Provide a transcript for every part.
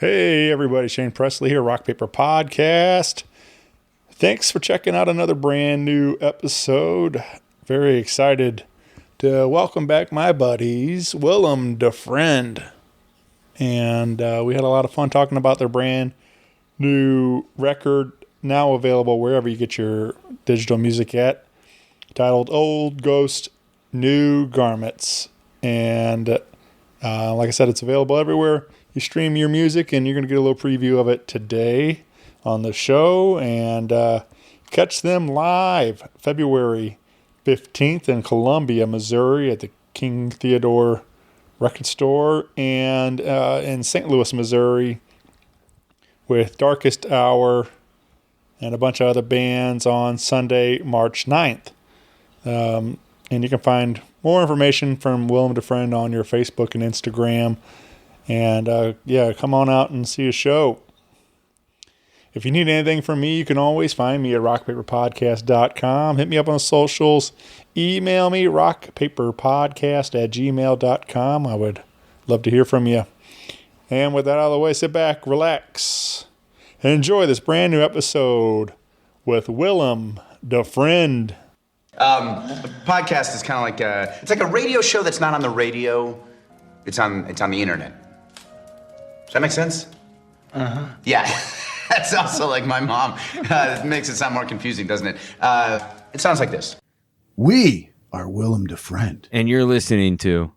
Hey everybody, Shane Presley here, Rock Paper Podcast. Thanks for checking out another brand new episode. Very excited to welcome back my buddies, Willem Dafrend. And we had a lot of fun talking about their brand new record, now available wherever you get your digital music at, titled Old Ghost, New Garments. And like I said, it's available everywhere. You stream your music, and you're going to get a little preview of it today on the show. And catch them live February 15th in Columbia, Missouri at the King Theodore Record Store, and in St. Louis, Missouri with Darkest Hour and a bunch of other bands on Sunday, March 9th. And you can find more information from Willem Dafrend on your Facebook and Instagram. And, come on out and see a show. If you need anything from me, you can always find me at rockpaperpodcast.com. Hit me up on the socials. Email me, rockpaperpodcast@gmail.com. I would love to hear from you. And with that out of the way, sit back, relax, and enjoy this brand new episode with Willem Dafrend. A podcast is kind of like it's like a radio show that's not on the radio. It's on the internet. Does that make sense? Uh-huh. Yeah. That's also like my mom. It makes it sound more confusing, doesn't it? It sounds like this. We are Willem Dafrend. And you're listening to...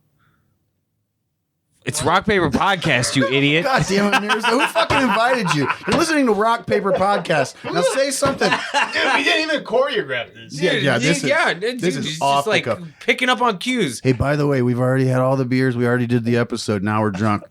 It's Rock Paper Podcast, you idiot. God damn it, Mirza. Who fucking invited you? You're listening to Rock Paper Podcast. Now say something. Dude, we didn't even choreograph this. This is just off like the cuff. picking up on cues. Hey, by the way, we've already had all the beers. We already did the episode. Now we're drunk.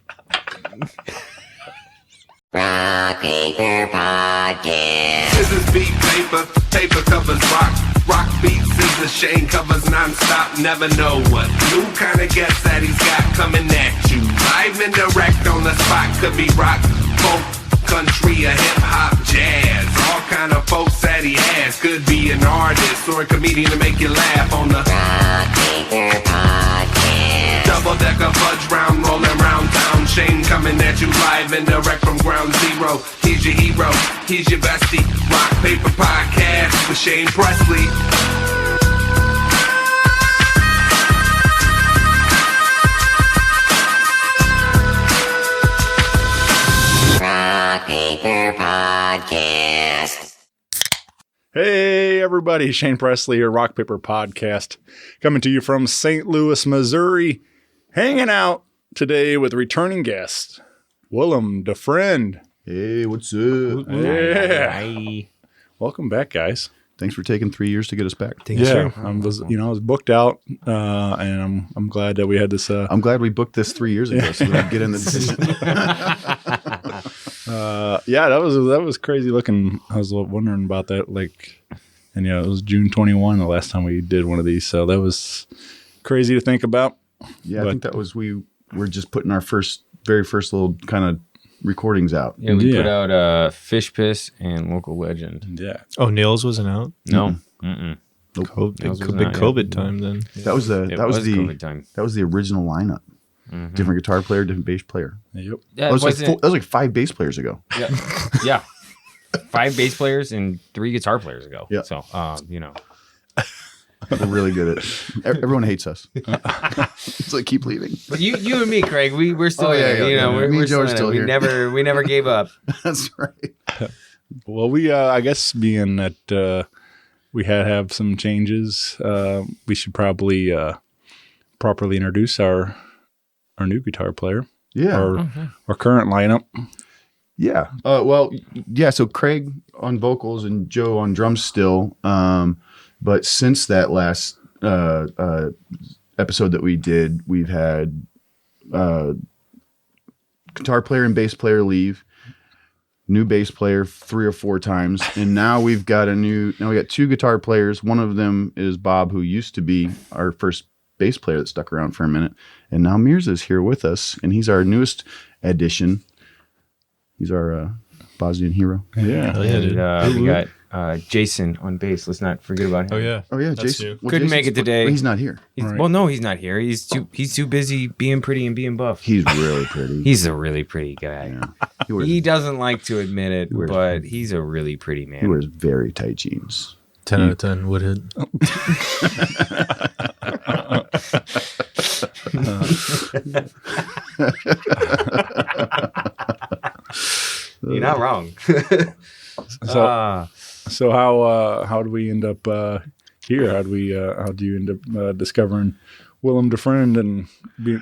Rock Paper Podcast. Scissors beat paper, paper covers rock. Rock beats scissors, Shane covers non-stop. Never know what new kind of guest that he's got coming at you. Live and direct on the spot. Could be rock, folk, country, or hip-hop, jazz. All kind of folks that he has. Could be an artist or a comedian to make you laugh on the Rock Paper Podcast. double-decker fudge round, rolling round town. Shane coming at you live and direct from ground zero. He's your hero, he's your bestie. Rock Paper Podcast with Shane Presley. Rock Paper Podcast. Hey everybody, Shane Presley here, Rock Paper Podcast, coming to you from St. Louis, Missouri, hanging out today with returning guest, Willem Dafrend. Hey, what's up? Yeah. Welcome back, guys. Thanks for taking 3 years to get us back. I was booked out, and I'm glad that we had this. I'm glad we booked this 3 years ago so we could get in the... that was crazy looking. I was wondering about that, and it was June 21 the last time we did one of these, so that was crazy to think about. Yeah, I think that was, we were just putting our very first little kind of recordings out. Yeah, we put out Fish Piss and Local Legend. Yeah. Oh, Nails wasn't out? No. Nope. Big Nails was big not COVID out. time then. That was the COVID time. That was the original lineup. Mm-hmm. Different guitar player, different bass player. Yep. Yeah, That was like 5 bass players ago. Yeah. 5 bass players and 3 guitar players ago. Yeah. So, We're really good at it. Everyone hates us. It's like, keep leaving. But you and me, Craig, we're still Me we're and Joe are still in it. here. We never gave up. That's right. Well, we I guess being that we have some changes, we should probably properly introduce our new guitar player. Yeah. Our current lineup. Yeah. So Craig on vocals and Joe on drums still. But since that last episode that we did, we've had guitar player and bass player leave, new bass player 3 or 4 times, and now we got 2 guitar players. One of them is Bob, who used to be our first bass player that stuck around for a minute, and now Mirza's here with us, and he's our newest addition. He's our Bosnian hero. Yeah. And we got Jason on bass. Let's not forget about him. Oh yeah, Jason. Well, Couldn't make it today. He's not here. Well, no, he's not here. He's too busy being pretty and being buff. He's really pretty. He's a really pretty guy. He doesn't like to admit it, wears- but he's a really pretty He man. wears very tight jeans. 10 out of 10 would hit. You're not wrong. So how do we end up here? How do you end up discovering Willem Dafrend and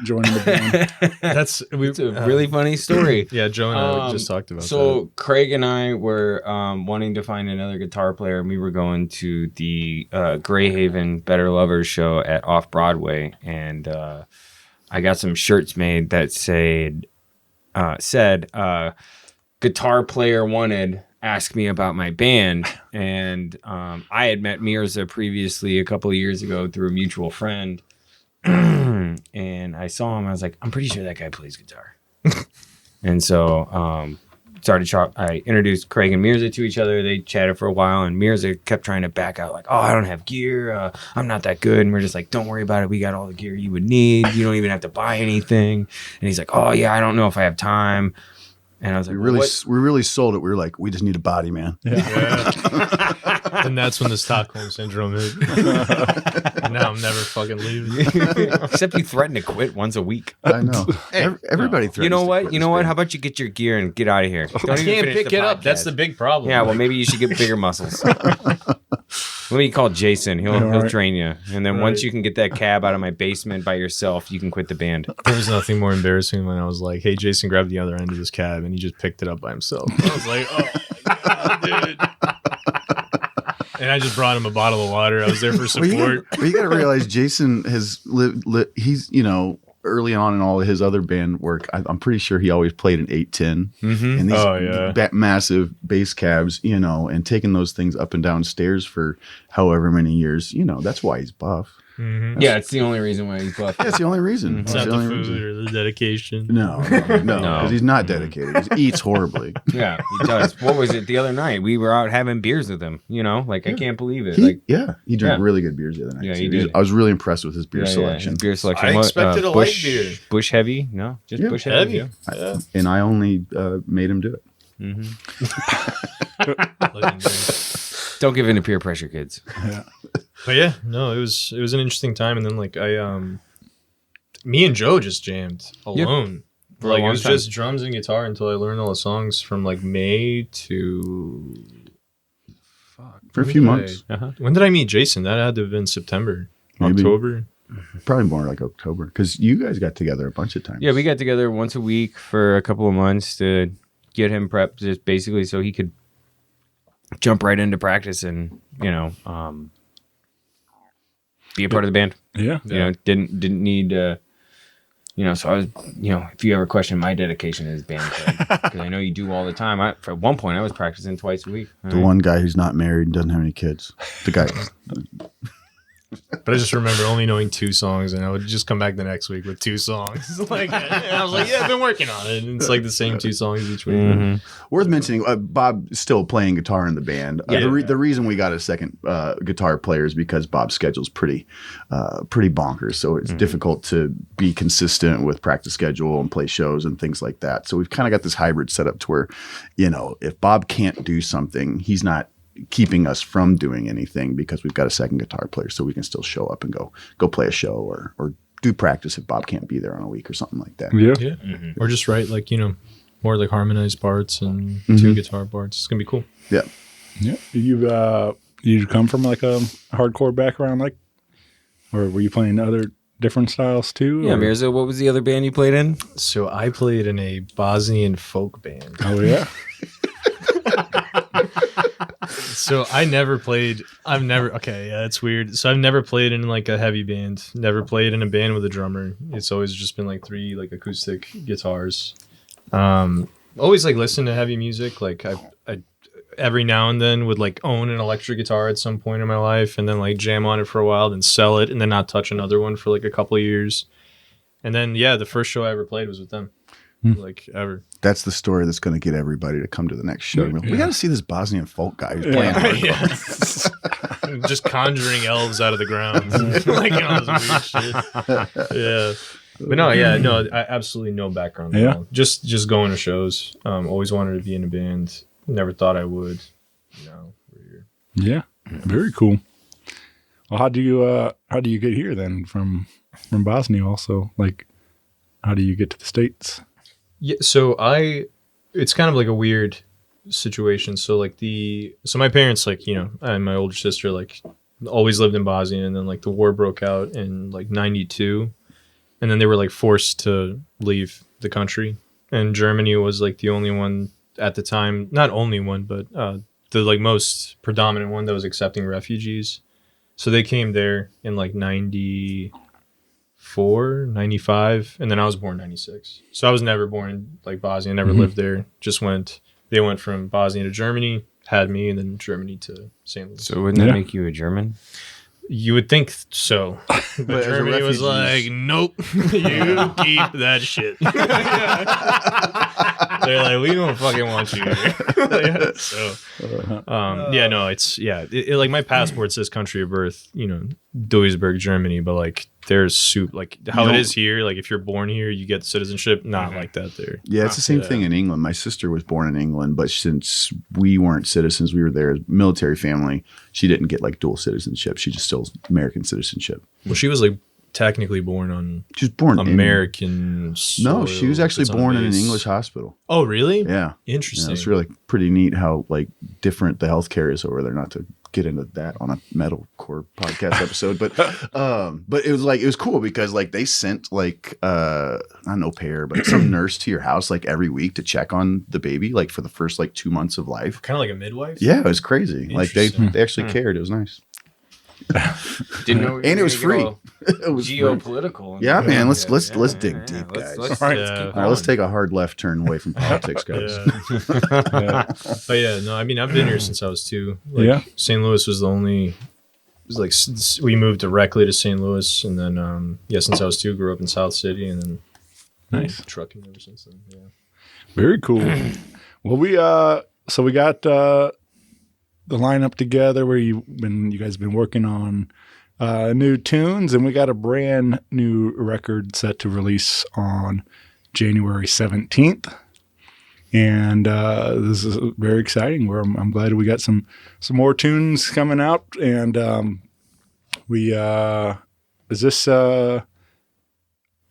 joining the band? That's It's a really funny story. yeah. Joe and I just talked about So Craig and I were wanting to find another guitar player, and we were going to the Greyhaven Better Lovers show at Off Broadway, and I got some shirts made that said guitar player wanted. Ask me about my band, and I had met Mirza previously a couple of years ago through a mutual friend. And I saw him. I was like, I'm pretty sure that guy plays guitar. And so I introduced Craig and Mirza to each other. They chatted for a while, and Mirza kept trying to back out, like, oh, I don't have gear. I'm not that good. And we're just like, don't worry about it. We got all the gear you would need. You don't even have to buy anything. And he's like, oh, yeah, I don't know if I have time. And I was like, We really sold it. We were like, we just need a body, man. that. And that's when the Stockholm syndrome hit. Now I'm never fucking leaving. except you threaten to quit once a week. I know. Everybody threatens You know to what? quit You this know what? band. How about you get your gear and get out of here? Don't I even can't finish pick the it up. That's podcast. the big problem. Yeah, well, maybe you should get bigger muscles. Let me call Jason. He'll train you. And then once you can get that cab out of my basement by yourself, you can quit the band. There was nothing more embarrassing when I was like, hey, Jason, grab the other end of this cab. And he just picked it up by himself. I was like, oh, my God, dude. And I just brought him a bottle of water. I was there for support. Well, you got to realize Jason has lived. He's early on in all of his other band work. I'm pretty sure he always played an 810 and these massive bass cabs, and taking those things up and down stairs for however many years. That's why he's buff. Yeah, it's the only reason why he's buff. That's the only reason. It's That's not the the only food reason. or the dedication. No, because he's not dedicated. He eats horribly. Yeah, he does. What was it the other night? We were out having beers with him. I can't believe it. He drank really good beers the other night. Yeah, too. he did. I was really impressed with his beer selection. Beer selection. I expected a light Bush, beer. Bush heavy? No, just Bush heavy. Heavy. Yeah. And I only made him do it. Don't give in to peer pressure, kids. But yeah, no, it was an interesting time. And then me and Joe just jammed alone. For a It long was time. just drums and guitar until I learned all the songs from May to For a few months. When did I meet Jason? That had to have been September, Maybe. October. Probably more like October. Because you guys got together a bunch of times. Yeah, we got together once a week for a couple of months to get him prepped, just basically so he could jump right into practice and be a part of the band. Yeah. Didn't need so I was if you ever question my dedication as band because I know you do all the time. At one point I was practicing twice a week. The one guy who's not married and doesn't have any kids. The guy. But I just remember only knowing 2 songs, and I would just come back the next week with 2 songs. And I was like, yeah, I've been working on it. And it's like the same 2 songs each week. Worth mentioning, Bob's still playing guitar in the band. The reason we got a second guitar player is because Bob's schedule's pretty bonkers. So it's difficult to be consistent with practice schedule and play shows and things like that. So we've kind of got this hybrid setup to where, if Bob can't do something, he's not keeping us from doing anything because we've got a second guitar player, so we can still show up and go play a show or do practice if Bob can't be there on a week or something like that. Yeah. Or just write more like harmonized parts and 2 guitar parts. It's gonna be cool. Yeah. Yeah. You come from like a hardcore background, or were you playing other different styles too? Yeah, or? Mirza, what was the other band you played in? So I played in a Bosnian folk band. Oh yeah. So it's weird. So I've never played in like a heavy band, never played in a band with a drummer. It's always just been like 3 like acoustic guitars. Always like listen to heavy music. Like I every now and then would like own an electric guitar at some point in my life and then like jam on it for a while, then sell it and then not touch another one for like a couple of years. And then the first show I ever played was with them. Like ever. That's the story that's going to get everybody to come to the next show. We got to see this Bosnian folk guy who's playing hardcore. Just conjuring elves out of the ground. Like all this weird shit. Yeah. But no, yeah, no, I absolutely no background at Yeah. all. Just going to shows. Always wanted to be in a band. Never thought I would. We're here. Yeah, very cool. Well, how do you get here then from Bosnia? Also, like, how do you get to the States? Yeah, so it's kind of like a weird situation. So like my parents, like, and my older sister, like, always lived in Bosnia, and then like the war broke out in like 92, and then they were like forced to leave the country, and Germany was like the only one at the time, not only one, but the like most predominant one that was accepting refugees. So they came there in like 94, 95, and then I was born 96. So I was never born in like Bosnia, never lived there. They went from Bosnia to Germany, had me, and then Germany to St. Louis. So wouldn't that make you a German? You would think so. But as a Germany was refugees- like, nope, you keep that shit. They're like, we don't fucking want you here. It, like my passport says country of birth, Duisburg, Germany, but like there's like how it is here. Like if you're born here, you get citizenship. Not like that there. Yeah, it's the same thing in England. My sister was born in England, but since we weren't citizens, we were there as military family. She didn't get like dual citizenship. She just still American citizenship. Well, she was like technically born on She was born American. No, soil. she was actually It's on born in an base. English hospital. Oh, really? Yeah. Interesting. It's really pretty neat how like different the healthcare is over there. Not to get into that on a metalcore podcast episode, but it was cool because like they sent like not an au pair, but some nurse to your house like every week to check on the baby like for the first like 2 months of life. Kind of like a midwife. Yeah, it was crazy. Like they Interesting. actually cared. It was nice. Didn't know. And it was free. It was free. Geopolitical. Yeah, man. Let's dig deep, Let's guys. keep All right, let's take a hard left turn away from politics, guys. Yeah. But yeah, no, I mean, I've been here since I was 2. Like, Yeah. St. Louis was the only. It was like we moved directly to St. Louis, and then since I was 2, grew up in South City, and then Nice. trucking ever since then. Yeah. Very cool. Well, we got the lineup together where you guys have been working on new tunes, and we got a brand new record set to release on January 17th. And this is very exciting. I'm glad we got some more tunes coming out. And is this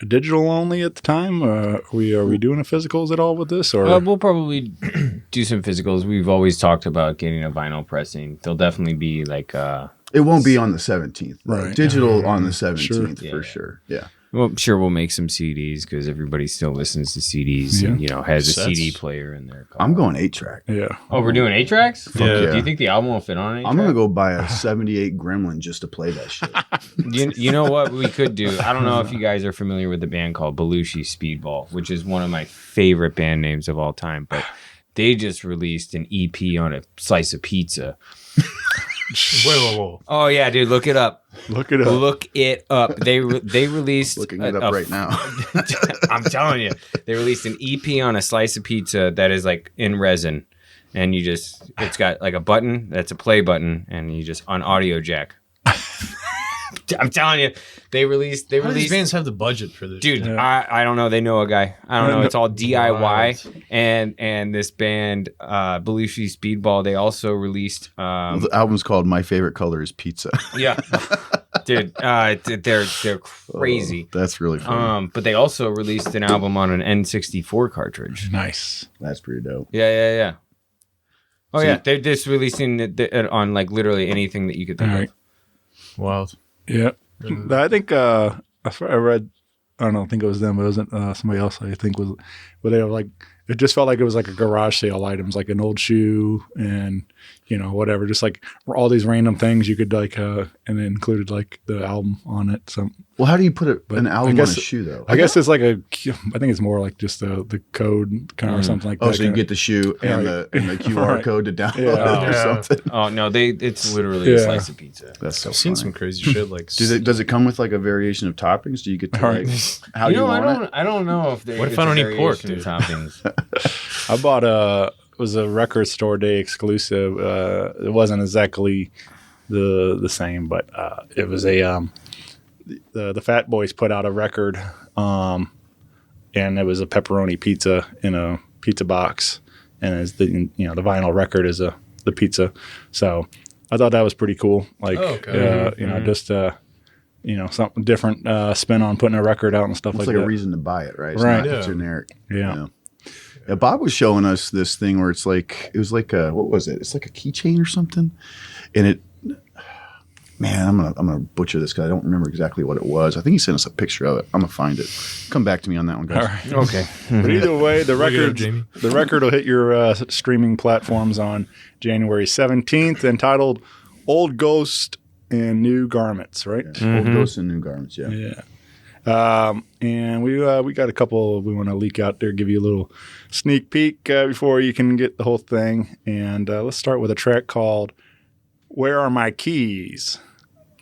digital only at the time? Are we doing a physicals at all with this? Or We'll probably do some physicals. We've always talked about getting a vinyl pressing. There'll definitely be like It won't be on the 17th. Right. Digital on the 17th for sure. Yeah. well, I'm sure we'll make some CDs because everybody still listens to CDs and has a Cassettes. CD player in there. I'm going 8-track. yeah. Oh, we're doing 8 tracks? Yeah. Do you think the album will fit on 8 I'm going to go buy a 78 Gremlin just to play that shit. You know what we could do? I don't know if you guys are familiar with the band called Belushi Speedball, which is one of my favorite band names of all time, but they just released an EP on a slice of pizza. Whoa. Oh yeah, dude, look it up. Look it up. Look it up. They released Looking it up right now. I'm telling you, they released an EP on a slice of pizza that is like in resin, and it's got like a button that's a play button, and you just on audio jack. I'm telling you, they released. How do these bands have the budget for this? Dude, shit? I don't know. They know a guy. I don't know. It's all DIY. Wild. And this band, Belushi Speedball, they also released. The album's called My Favorite Color is Pizza. Yeah, dude, they're crazy. That's really funny. But they also released an album on an N64 cartridge. Nice. That's pretty dope. Yeah. Oh So yeah, you- they're just releasing it on like literally anything that you could think All right. of. Wild. Yeah. I think I read, I don't know, I think it was them, but it wasn't somebody else I think was, but they were like, it just felt like it was like a garage sale items, like an old shoe and, whatever, just like all these random things you could like, and it included like the album on it. So Well, how do you put an But album I on guess- a shoe, though? I guess it's like I think it's more like just the code kind of or something like that. Oh, so you kinda. get the shoe and the QR Right. code to download Yeah. it or Yeah. something. Oh no, it's literally a Yeah. slice of pizza. That's so I've seen funny. some crazy shit like. Does it come with like a variation of toppings? Do you get to Right. like how you want it? I don't know if they. What if I don't eat pork, variation of dude? Toppings. I bought it was a record store day exclusive. It wasn't exactly the same, but it was a the Fat Boys put out a record, and it was a pepperoni pizza in a pizza box, and as the vinyl record is the pizza. So I thought that was pretty cool. Like, just something different spin on putting a record out and stuff It's like like that. a reason to buy it, right? It's Right. not generic. Yeah. Yeah, Bob was showing us this thing where it was like a, what was it? It's like a keychain or something. And it, man, I'm gonna butcher this because I don't remember exactly what it was. I think he sent us a picture of it. I'm gonna find it. Come back to me on that one, guys. All right. Okay. But either way, the Look it up, record Jamie. the record will hit your streaming platforms on January 17th, entitled "Old Ghost and New Garments." Right? Old Ghosts in New Garments. Yeah. Yeah. And we got a couple we want to leak out there, give you a little sneak peek before you can get the whole thing. And let's start with a track called "Where Are My Keys?"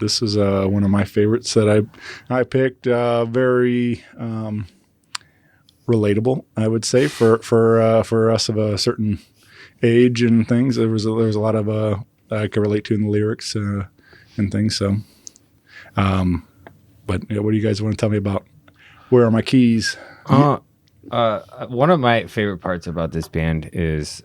This is one of my favorites that I picked. Very relatable, I would say, for us of a certain age and things. There was a lot of I could relate to in the lyrics and things. So, but what do you guys want to tell me about "Where Are My Keys"? One of my favorite parts about this band is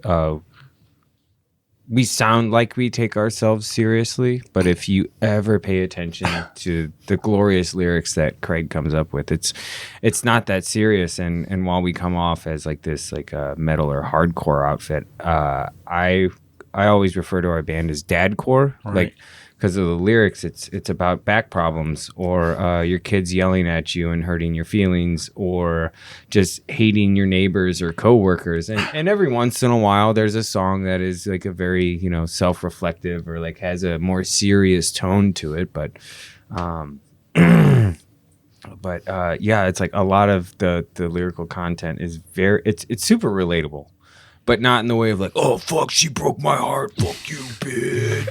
we sound like we take ourselves seriously, but if you ever pay attention to the glorious lyrics that Craig comes up with, it's not that serious. And while we come off as like this metal or hardcore outfit, I always refer to our band as Dadcore, like because of the lyrics. It's about back problems or your kids yelling at you and hurting your feelings or just hating your neighbors or coworkers. And every once in a while there's a song that is like a very, self-reflective or like has a more serious tone to it. But it's like a lot of the lyrical content is it's super relatable. But not in the way of like, oh, fuck, she broke my heart. Fuck you, bitch.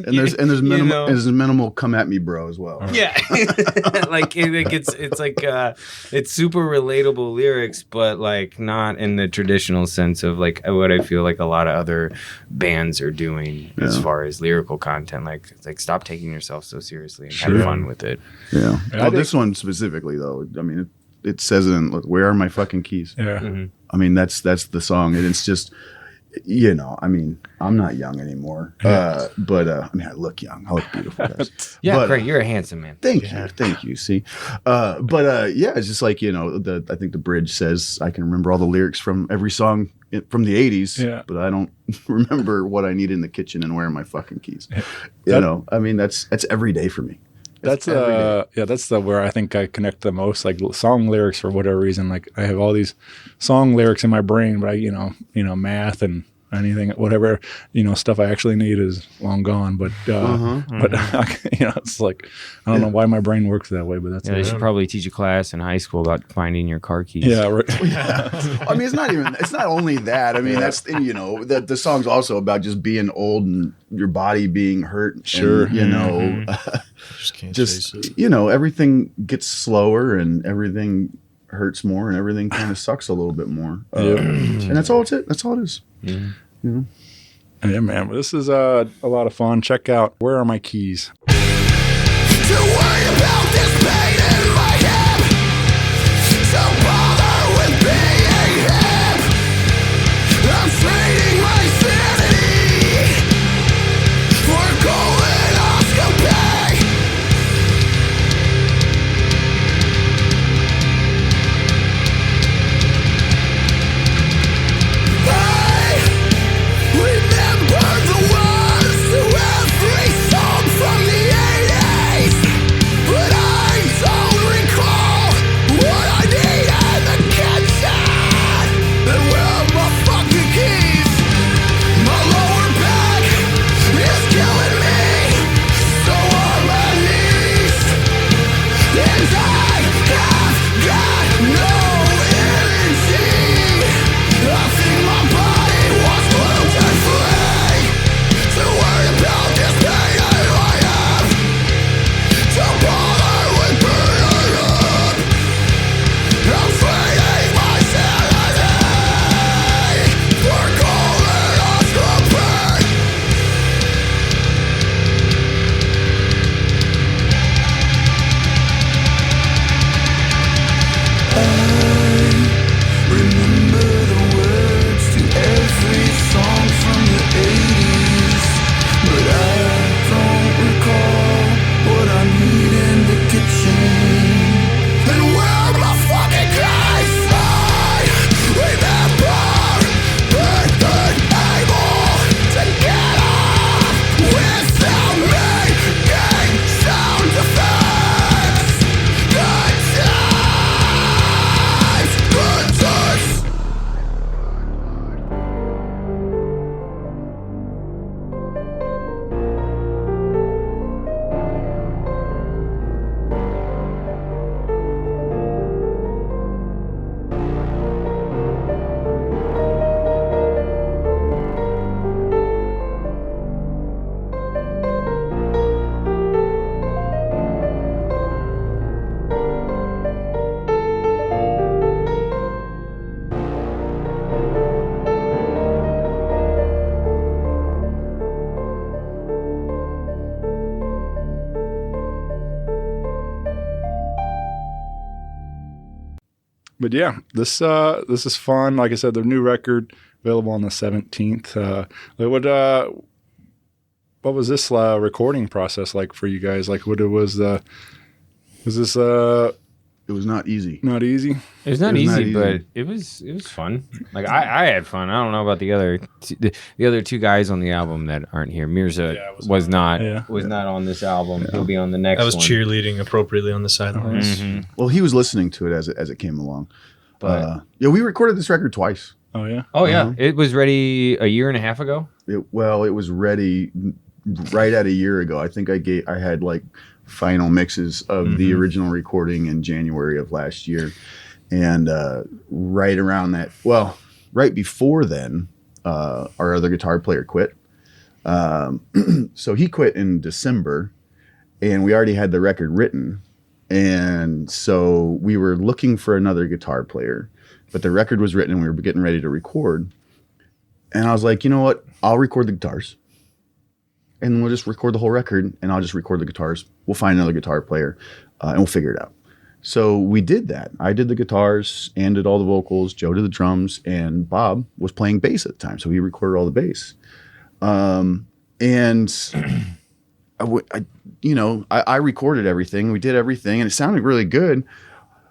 There's minimal come at me, bro, as well. Yeah. It's super relatable lyrics, but like not in the traditional sense of like what I feel like a lot of other bands are doing as far as lyrical content. Like stop taking yourself so seriously and have fun with it. Yeah. Well, this one specifically, though, I mean, it says it in, "Where are my fucking keys?" Yeah. Mm-hmm. I mean, that's the song, and it's just, I mean, I'm not young anymore, but I mean, I look young. I look beautiful, guys. Yeah, but, great. You're a handsome man. Thank you. See, it's just like I think the bridge says I can remember all the lyrics from every song from the '80s, but I don't remember what I need in the kitchen and where are my fucking keys. I mean, that's every day for me. That's where I think I connect the most, like song lyrics for whatever reason. Like I have all these song lyrics in my brain, but math and anything, whatever, stuff I actually need is long gone. But it's like, I don't know why my brain works that way, but that's they should probably teach a class in high school about finding your car keys. Yeah. Right. I mean, it's not only that. I mean, that's, the song's also about just being old and your body being hurt. Sure. And, Just can't just chase it. everything gets slower and everything hurts more and everything kind of sucks a little bit more. And that's all it is. Yeah, man. This is a lot of fun. Check out "Where Are My Keys." To worry about this pain in my head, to bother with being hip. I'm trading my sanity for colonoscopy. I remember the words to every song from the 80s, but I'm But yeah, this is fun. Like I said, the new record available on the 17th. What was this recording process like for you guys? Like, what it was this It was not easy. not easy? It was not It was not easy, easy. but it was fun. Like I had fun. I don't know about the other two guys on the album that aren't here. Mirza was not on this album. He'll be on the next I was one. cheerleading appropriately on the sidelines. Well, he was listening to it as it came along. But We recorded this record twice. Oh yeah. oh yeah, it was ready a year and a half ago. It was ready right at a year ago. I think I had like final mixes of the original recording in January of last year, and right around that, right before then, our other guitar player quit. So he quit in December, and we already had the record written, and so we were looking for another guitar player, but the record was written and we were getting ready to record. And I was like, you know what? I'll record the guitars. And we'll just record the whole record, and I'll just record the guitars. We'll find another guitar player, and we'll figure it out. So we did that. I did the guitars and did all the vocals. Joe did the drums, and Bob was playing bass at the time, so he recorded all the bass. And I recorded everything. We did everything, and it sounded really good.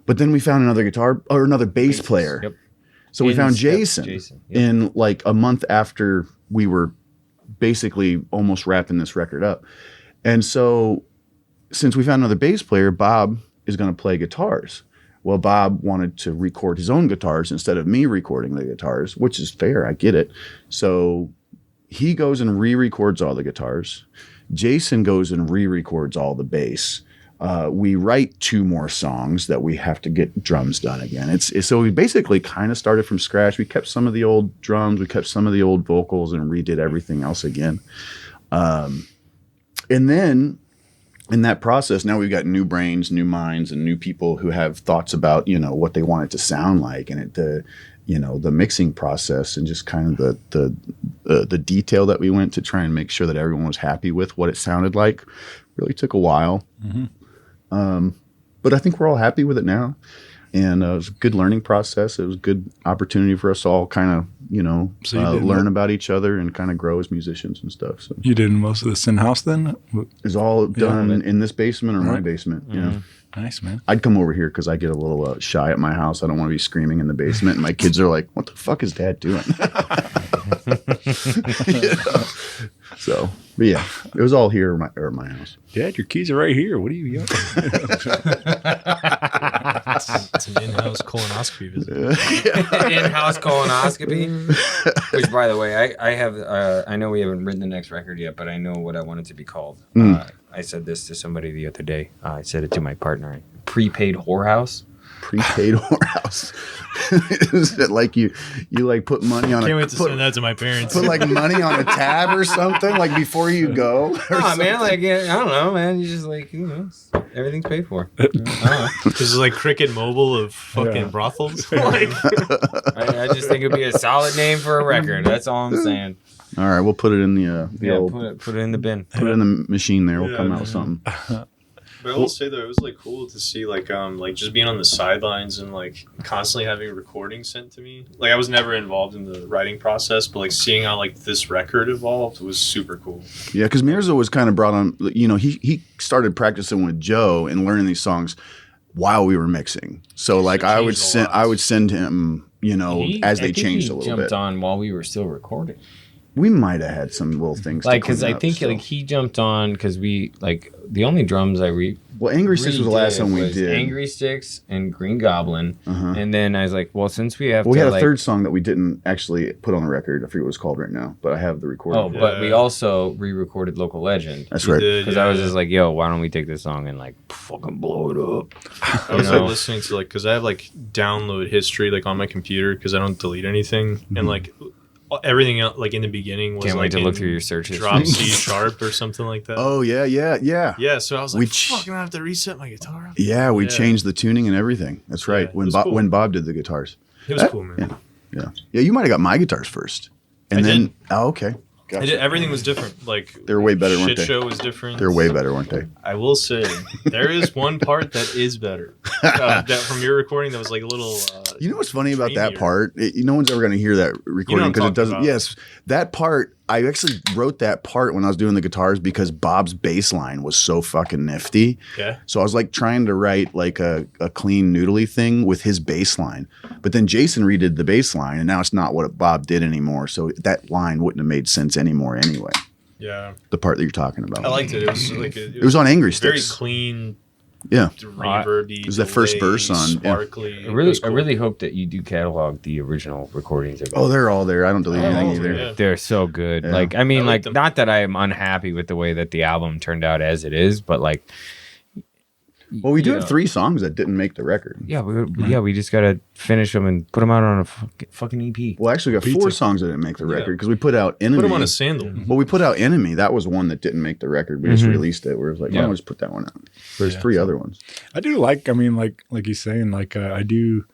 But then we found another guitar or another bass player. Yep. So we found Jason, Yep. in like a month after we were basically almost wrapping this record up. And so since we found another bass player, Bob is going to play guitars. Well, Bob wanted to record his own guitars instead of me recording the guitars, which is fair. I get it. So he goes and re-records all the guitars. Jason goes and re-records all the bass. We write 2 more songs that we have to get drums done again. So we basically kind of started from scratch. We kept some of the old drums, we kept some of the old vocals, and redid everything else again. And then in that process, now we've got new brains, new minds, and new people who have thoughts about, what they want it to sound like, and the mixing process, and just kind of the detail that we went to try and make sure that everyone was happy with what it sounded like. Really took a while. But I think we're all happy with it now. And it was a good learning process. It was a good opportunity for us all kind of, learn about each other and kind of grow as musicians and stuff. So You did most of this in house then? it's all done in this basement or my basement. Nice, man. I'd come over here because I get a little shy at my house. I don't want to be screaming in the basement. And my kids are like, what the fuck is Dad doing? So, but yeah, it was all here at my house. Dad, your keys are right here. What do you got? It's an in-house colonoscopy visit. In-house colonoscopy. Which, by the way, I have. I know we haven't written the next record yet, but I know what I want it to be called. I said this to somebody the other day. I said it to my partner. Prepaid whorehouse. Prepaid whorehouse. Is it like you like put money on Can't wait to send that to my parents. put like money on a tab or something like before you go? Oh man, like I don't know, man. You just like everything's paid for. I don't know. This is like Cricket Mobile of fucking brothels. Like, I just think it'd be a solid name for a record. That's all I'm saying. All right, we'll put it in the old, put it in the bin. put it in the machine there. We'll come out with something. but I will say though, it was like cool to see like just being on the sidelines and like constantly having recordings sent to me. Like I was never involved in the writing process, but like seeing how like this record evolved was super cool. Yeah, because Mirza was kind of brought on. He started practicing with Joe and learning these songs while we were mixing. So like I would send him, as they changed a little bit. Jumped on while we were still recording. We might have had some little things. Like because to I clean up, think so. like he jumped on because we like the only drums I Well, Angry Sticks was the last one we did. Angry Sticks and Green Goblin, and then I was like, well, since we have we had a like, third song that we didn't actually put on the record. I forget what it's called right now, but I have the recording. Oh, but we also re-recorded Local Legend. That's right. Because I was just like, yo, why don't we take this song and like fucking blow it up? I was like listening to like because I have like download history like on my computer because I don't delete anything and like everything else, like in the beginning was Can't wait like to look through your searches. drop C sharp or something like that. Oh yeah. Yeah, so I was like, We fucking I have to reset my guitar. Yeah, we changed the tuning and everything. That's right. it When was Bob cool. when Bob did the guitars. It was cool, man. Yeah. You might have got my guitars first, and I then did. oh okay. Gotcha. Everything was different. Like They were way better, weren't Shit they? show was different. They're way better, weren't they? I will say there is one part that is better. That from your recording that was like a little. You know what's funny about that dreamier. part? No one's ever going to hear that recording I'm because it talking doesn't. about. Yes, that part. I actually wrote that part when I was doing the guitars because Bob's bass line was so fucking nifty. Yeah. So I was like trying to write like a clean noodly thing with his bass line. But then Jason redid the bass line and now it's not what Bob did anymore. So that line wouldn't have made sense anymore anyway. Yeah. The part that you're talking about. I liked it. It was like It was on Angry very Sticks. clean, Yeah. reverby. It was that first verse on- yeah. Sparkly. I It was cool. really hope that you do catalog the original recordings of it. Oh, they're all there. I don't delete anything either. yeah. They're so good. Yeah. Like, I mean, I like like, them. not that I am unhappy with the way that the album turned out as it is, but like, Well, we do Yeah. have 3 songs that didn't make the record. yeah, we just gotta finish them and put them out on a fucking E EP. Well, actually, we got 4 songs that didn't make the record because we put out Enemy. Put them on a sandal. Well, we put out Enemy. That was one that didn't make the record. We just released it. Where it was like, why Yeah. don't we just put that one out? There's 3 other ones. I do like, I mean, like he's saying, like I do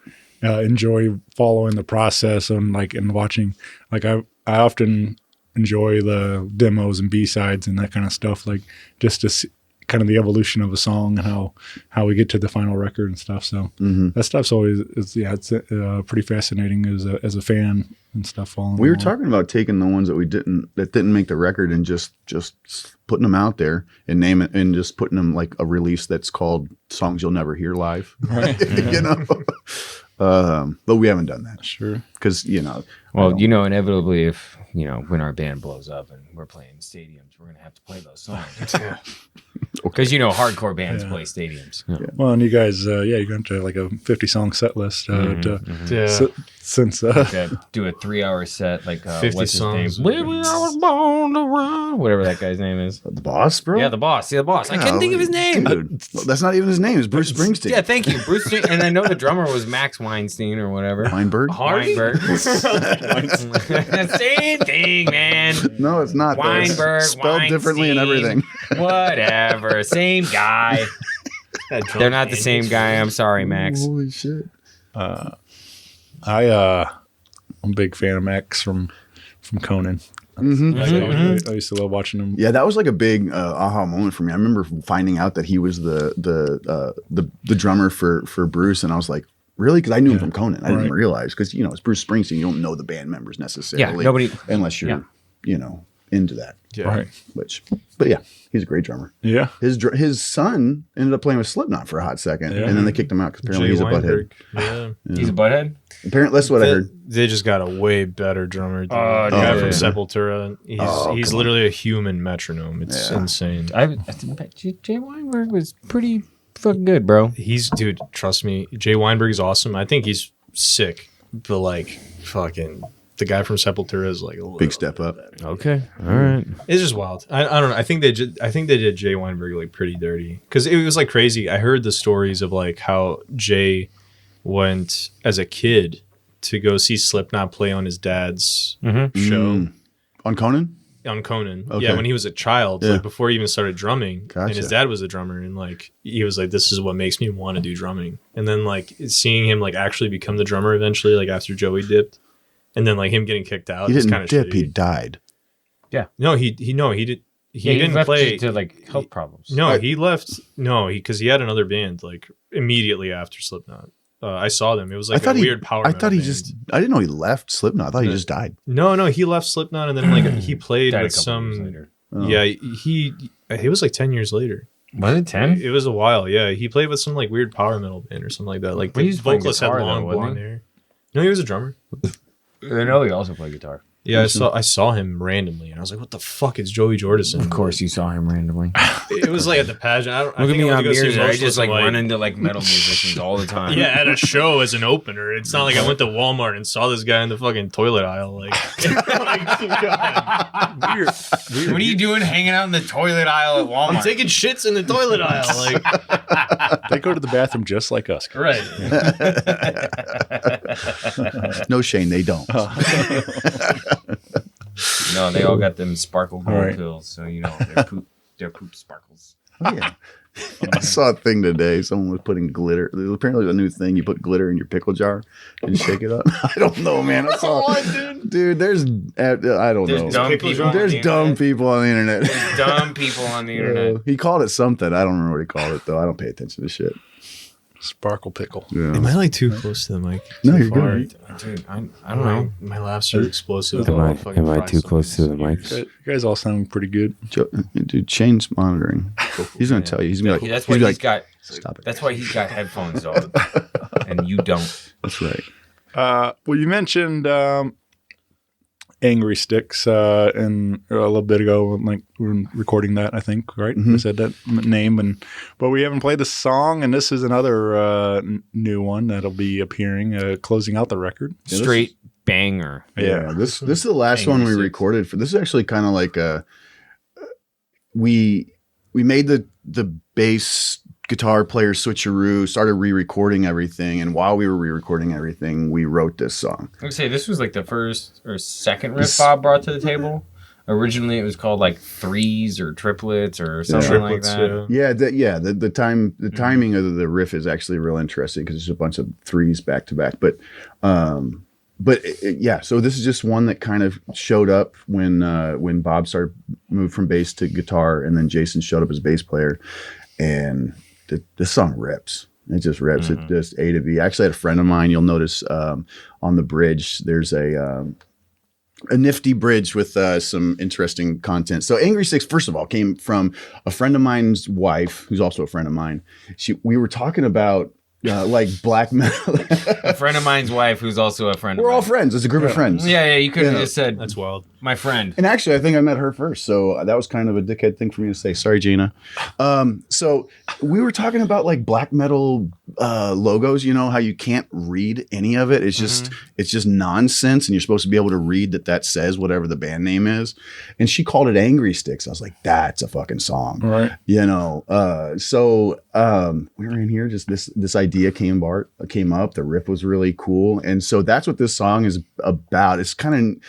enjoy following the process and like and watching. Like I often enjoy the demos and B-sides and that kind of stuff. Like just to see kind of the evolution of a song and how we get to the final record and stuff. So that stuff's always it's pretty fascinating as a fan and stuff. Following We were along. talking about taking the ones that didn't make the record and just putting them out there and name it and just putting them like a release that's called Songs You'll Never Hear Live. Right. You know. But we haven't done that. Sure. Because Well, you know, inevitably, if you know when our band blows up and we're playing stadiums, we're gonna have to play those songs. Because you know, hardcore bands play stadiums. Well, and you guys, you're going to like a 50-song set list Yeah. since Do a 3-hour set, like 50 what's his songs. name? Baby, I was born to run. Whatever that guy's name is. the boss, bro. Yeah, the boss. Yeah, the boss. I couldn't think of his name. Dude, that's not even his name. It's Bruce Springsteen. Yeah, thank you, Bruce. And I know the drummer was Max Weinstein or whatever. Weinberg. Weinberg. Same thing, man. No, it's not. though. It's Weinberg, spelled differently and everything. Whatever. Same guy. They're not the same guy. I'm sorry, Max. Holy shit. I'm a big fan of Max from Conan. I used to love watching him. Yeah, that was like a big aha moment for me. I remember finding out that he was the drummer for Bruce, and I was like, really? Because I knew him from Conan. I didn't realize because it's Bruce Springsteen. You don't know the band members necessarily. Yeah, nobody- unless you're into that. Yeah. Right. But yeah, he's a great drummer. Yeah. His son ended up playing with Slipknot for a hot second, and then they kicked him out because apparently Jay he's a butthead. Weinberg. Yeah. He's a butthead? Apparently, that's what I heard. They just got a way better drummer. The Oh, guy yeah. from Sepultura. He's come literally a human metronome. It's insane. Jay Weinberg was pretty fucking good, bro. Dude, trust me. Jay Weinberg is awesome. I think he's sick, but like fucking the guy from Sepultura is like a little Big step up. Okay. All right. It's just wild. I don't know. I think they did Jay Weinberg like pretty dirty because it was like crazy. I heard the stories of like how Jay went as a kid to go see Slipknot play on his dad's show On Conan? on Conan. Okay. Yeah, when he was a child, Yeah. like before he even started drumming, and Gotcha. his dad was a drummer, and like he was like, "This is what makes me want to do drumming." And then like seeing him like actually become the drummer eventually, like after Joey dipped, and then like him getting kicked out. He is didn't kind of dip. He died. No, he did. He Yeah, didn't left play due to like health problems. No, he left. No, because he had another band like immediately after Slipknot. I saw them. It was like a weird power. I thought he metal just. band. I didn't know he left Slipknot. I thought he just died. No, he left Slipknot and then like he played Died a with couple years some. later. Yeah, he was like 10 years later. Was it 10? It was a while. Yeah, he played with some like weird power metal band or something like that. Like Well, he the was playing vocalist had guitar, long though, wasn't blonde he? hair. No, he was a drummer. I know he also played guitar. Yeah, I saw him randomly, and I was like, "What the fuck is Joey Jordison?" Of course, you saw him randomly. It was like at the pageant. I Look think at me I went on to go see mirrors. I Motionless just like in White. run into like metal musicians all the time. Yeah, at a show as an opener. It's not like I went to Walmart and saw this guy in the fucking toilet aisle. Like, What are you doing hanging out in the toilet aisle at Walmart? I'm taking shits in the toilet aisle. Like, They go to the bathroom just like us. right. No, Shane, they don't. No, they all got them sparkle gold All right. pills, so you know their poop sparkles. Oh, yeah. I saw a thing today. Someone was putting glitter. There's apparently a new thing. You put glitter in your pickle jar and shake it up. I don't know, man. I saw, dude. There's I don't know. Dumb people on There's the dumb internet. people on the internet. There's dumb people on the internet. He called it something. I don't remember what he called it though. I don't pay attention to shit. Sparkle pickle. Yeah. Am I like too close to the mic? No, Too you're far? good. Dude, I don't know. My laughs are explosive. Am I'll I fucking fry too close to the something. mic? You guys all sound pretty good. Dude, Shane's monitoring. He's gonna tell you. He's gonna be like, That's why he's he's like, got. stop it. That's why he's got headphones on, and you don't. That's right. Well, you mentioned Angry Sticks in a little bit ago, like we were recording that, I think, right? Mhm. We said that name, but we haven't played the song, and this is another new one that'll be appearing, closing out the record. this Straight banger. Yeah, this is the last one we recorded for. This is actually kind of like we made the bass guitar player switcheroo, started re-recording everything, and while we were re-recording everything, we wrote this song. I would say this was like the first or second riff Bob brought to the table. Originally, it was called like threes or triplets or something like that. Yeah. The timing of the riff is actually real interesting because it's a bunch of threes back to back. But so this is just one that kind of showed up when Bob started moved from bass to guitar, and then Jason showed up as bass player, and this song rips. It just rips. It just A to B. I actually had a friend of mine. You'll notice on the bridge there's a nifty bridge with some interesting content. So Angry Six, first of all, came from a friend of mine's wife, who's also a friend of mine. We were talking about like black metal. A friend of mine's wife, who's also a friend. We're of all mine. friends. It's a group of friends. Yeah. You could have Yeah. just said That's wild. my friend. And actually, I think I met her first, so that was kind of a dickhead thing for me to say. Sorry, Gina. So we were talking about like black metal logos. You know how you can't read any of it. It's just nonsense, and you're supposed to be able to read that says whatever the band name is. And she called it Angry Sticks. I was like, that's a fucking song, Right. you know. So we were in here. Just this idea came up. The riff was really cool, and so that's what this song is about. It's kind of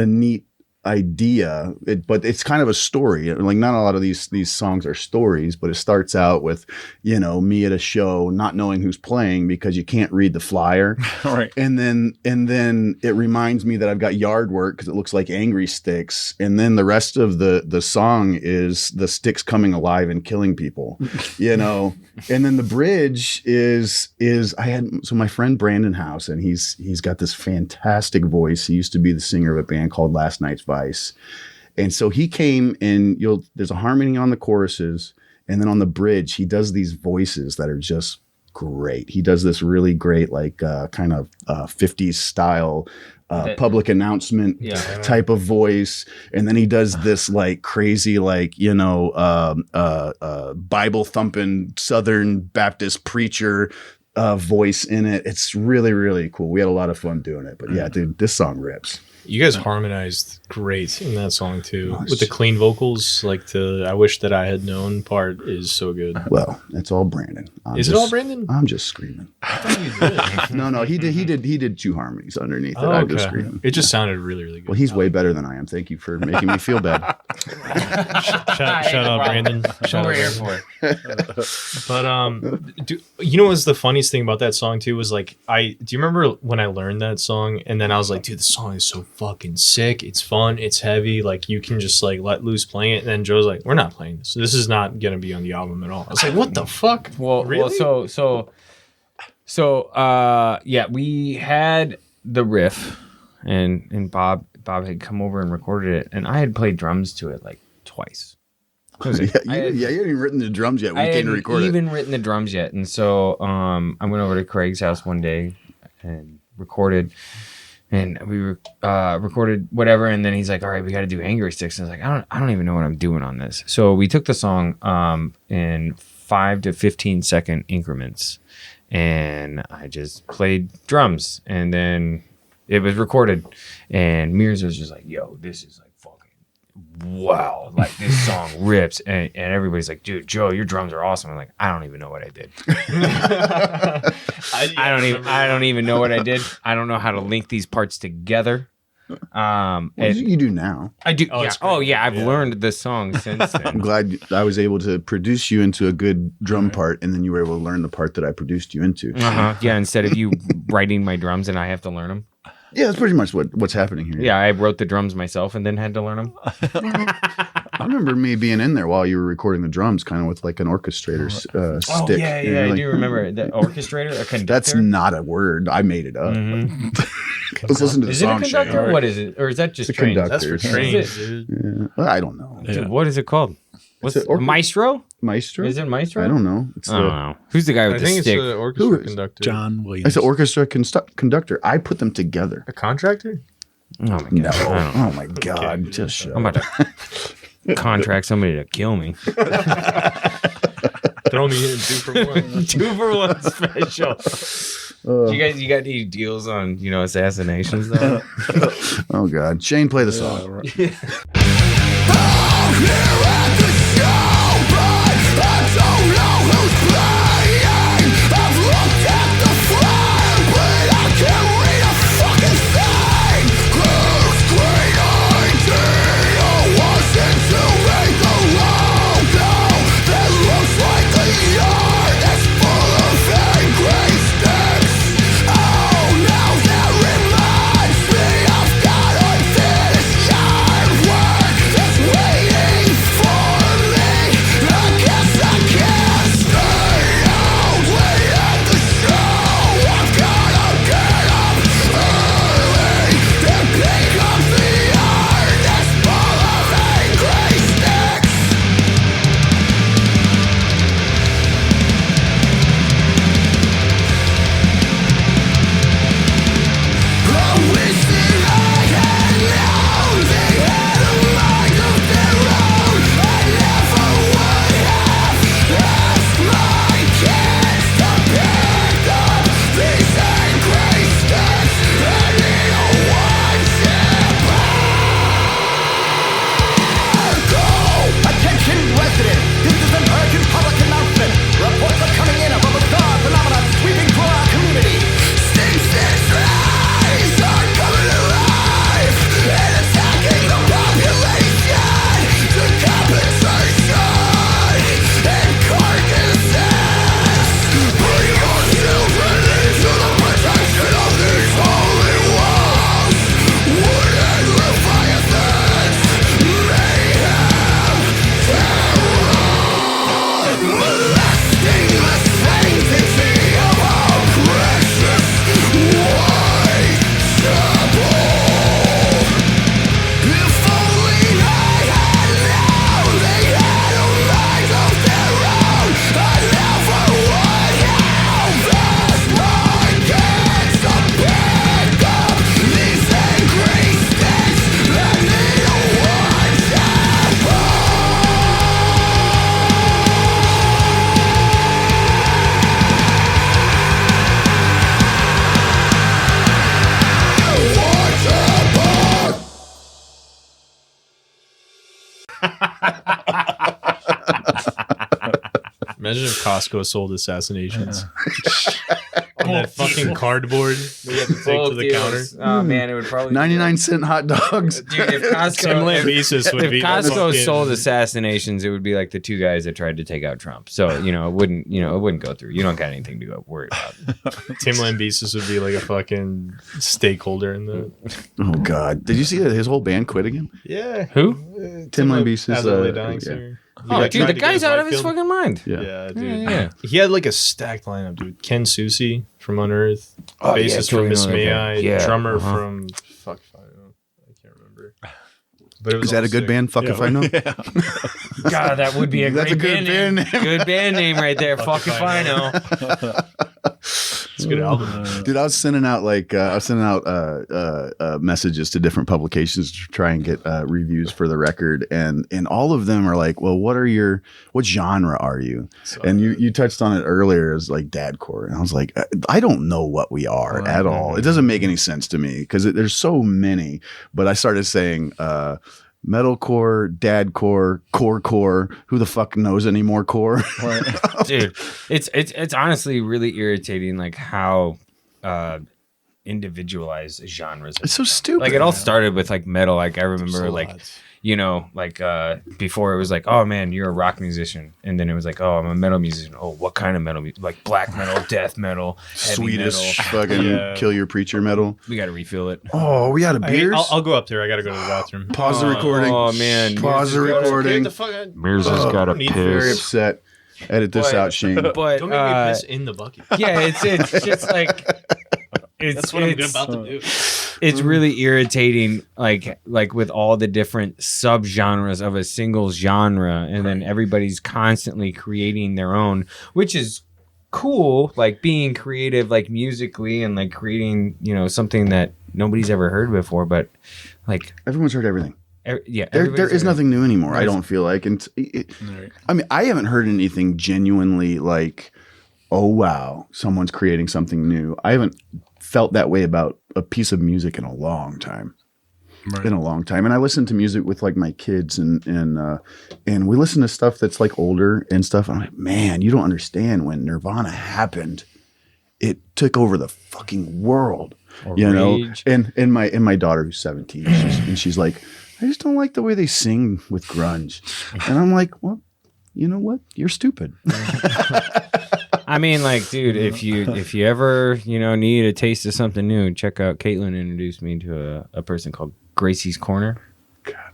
a neat idea, but it's kind of a story. Like not a lot of these songs are stories, but it starts out with, you know, me at a show not knowing who's playing because you can't read the flyer. Right. And then it reminds me that I've got yard work because it looks like Angry Sticks. And then the rest of the song is the sticks coming alive and killing people, you know. And then the bridge is my friend Brandon House, and he's got this fantastic voice. He used to be the singer of a band called Last Night's Vice. And so he came, and there's a harmony on the choruses, and then on the bridge he does these voices that are just great. He does this really great like kind of 50s style public announcement type of voice, and then he does this like crazy like, you know, Bible thumping Southern Baptist preacher voice in it. It's really, really cool. We had a lot of fun doing it. But yeah, dude, this song rips. You guys harmonized great in that song too, with the clean vocals. Like the "I wish that I had known" part is so good. Well, it's all Brandon. Is it all Brandon? I'm just screaming. No, he did two harmonies underneath it. I'm just screaming. It just sounded really, really good. Well, he's way better than I am. Thank you for making me feel bad. Shout out Brandon. Shout We're out here Brandon. for it. But you know what's the funniest thing about that song too was like do you remember when I learned that song and then I was like, dude, the song is so fucking sick. It's fun. It's heavy. Like you can just like let loose playing it. And then Joe's like, we're not playing this. This is not gonna be on the album at all. I was like, what the fuck? Well, really? Yeah, we had the riff, and Bob had come over and recorded it, and I had played drums to it like twice. You hadn't even written the drums yet. We came to record it. I hadn't even written the drums yet, and so I went over to Craig's house one day and recorded. And we recorded whatever, and then he's like, "All right, we got to do Angry Sticks." And I was like, "I don't even know what I'm doing on this." So we took the song in 5 to 15 second increments, and I just played drums, and then it was recorded. And Mears was just like, "Yo, this is like fucking wow! Like this song rips." And everybody's like, "Dude, Joe, your drums are awesome." I'm like, "I don't even know what I did." I don't even know what I did. I don't know how to link these parts together. What do you do now? I do. Oh, yeah. it's great. Oh, yeah. I've learned the song since I'm then. glad I was able to produce you into a good drum part, and then you were able to learn the part that I produced you into. Yeah. Instead of you writing my drums and I have to learn them. Yeah, that's pretty much what's happening here. Yeah, I wrote the drums myself and then had to learn them. I remember me being in there while you were recording the drums, kind of with like an orchestrator stick. Oh, yeah, And you're I like, do remember the orchestrator, a conductor. That's not a word. I made it up. Let's listen to the Is it a song. conductor? Shane. What is it? Or is that just It's a trains? conductor. That's for Yeah. trains, Is dude. Well, I don't know. Yeah. Dude, what is it called? What's It's an Maestro? Maestro? Is it Maestro? I don't know. It's I don't know. Who's the guy with I the think it's stick? the orchestra Who is- conductor. John Williams. It's an orchestra conductor. I put them together. A contractor? Oh my god! No. I don't know. Oh my God. Just shut I'm up. about to contract somebody to kill me. Throw me in 2 for 1. 2-for-1 special. You got any deals on assassinations though? Oh God. Shane, play the song. I'm here at the show, but I don't know who's playing. I've looked at the flyer, but I can't read a fucking thing. Whose great idea was it to make a logo that looks like the yard that's full of angry sticks? Oh, now that reminds me I've got unfinished yard work that's waiting for me. I guess I can't stay out late at the show. I've gotta get up early to pick up the yard that's full of angry sticks. I wish that I had known they had a mind of their own. I never would have asked my kids to pick up these angry sticks. I need a one-chip Attention resident, this is an urgent public announcement. Reports are coming in of a bizarre phenomenon sweeping through our community. Stinks eyes are coming alive and attacking the population. Decapitation and carcasses. Bring your children into the protection of these holy walls. Wooden leviathans, mayhem, terror, molesting the sanctity of our precious white chapel. If only I had known they had a mind of their own, I never would have asked my kids to pick up these angry sticks. I need a one-chapel. Imagine if Costco sold assassinations. On that fucking cardboard that you have to take to the counter. Oh man, it would probably 99-cent hot dogs. Dude, if Tim Costco, Lambesis would if be Costco fucking- sold assassinations, it would be like the 2 guys that tried to take out Trump. So it wouldn't go through. You don't got anything to go worry about. Tim Lambesis would be like a fucking stakeholder in the. Oh God. Did you see that his whole band quit again? Yeah. Who? Tim Lambesis. As a dying yeah. singer. Oh, dude, tried the to get guy's out wife of his killed. fucking mind. Yeah. Yeah, dude. Yeah. He had like a stacked lineup, dude. Ken Susi from Unearth, Oh, yeah, bassist totally from Miss know that May guy. I, Yeah, drummer uh-huh. from I can't remember. But it was Is that all a good sick. band? Fuck if I know. God, that would be a That's great a good band name. Good band name right there. Fuck if I know. It's a good album. Dude, I was sending out messages to different publications to try and get reviews for the record, and all of them are like, "Well, what genre are you?" And you touched on it earlier as like dadcore, and I was like, I don't know what we are at all. It doesn't make any sense to me because there's so many. But I started saying metalcore, dadcore, corecore. Who the fuck knows any more core? Dude, it's honestly really irritating, like how individualize genres. It's so stupid. Like it all started with like metal. Like I remember before it was like, oh man, you're a rock musician. And then it was like, oh, I'm a metal musician. Oh, what kind of metal? Like black metal, death metal, heavy Swedish metal. fucking kill your preacher metal. We got to refill it. Oh, we got a beers. I'll go up there. I got to go to the bathroom. Pause the recording. Oh man. Pause the recording. Mirza's got a Very upset. Edit this out, Shane. But Don't make me piss in the bucket. yeah, it's just like That's what I'm about to do. it's really irritating, like with all the different subgenres of a single genre, and then everybody's constantly creating their own, which is cool, like being creative, like musically, and like creating, something that nobody's ever heard before. But like Everyone's heard everything. Yeah, There is nothing new anymore. I don't feel like, and I mean, I haven't heard anything genuinely like, oh wow, someone's creating something new. I haven't felt that way about a piece of music in a long time. Right. In a long time. And I listen to music with like my kids and we listen to stuff that's like older and stuff. I'm like, man, you don't understand when Nirvana happened. It took over the fucking world. Or Rage. Rage. And my daughter who's 17, she's like, I just don't like the way they sing with grunge. And I'm like, well, you know what? You're stupid. I mean, like, dude, if you ever need a taste of something new, check out. Caitlin introduced me to a person called Gracie's Corner. God,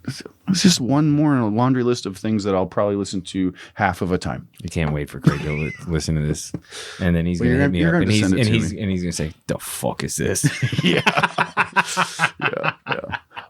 it's just one more in a laundry list of things that I'll probably listen to half of a time. I can't wait for Craig to listen to this, and then he's gonna hit me up, and he's gonna say, "The fuck is this?" Yeah.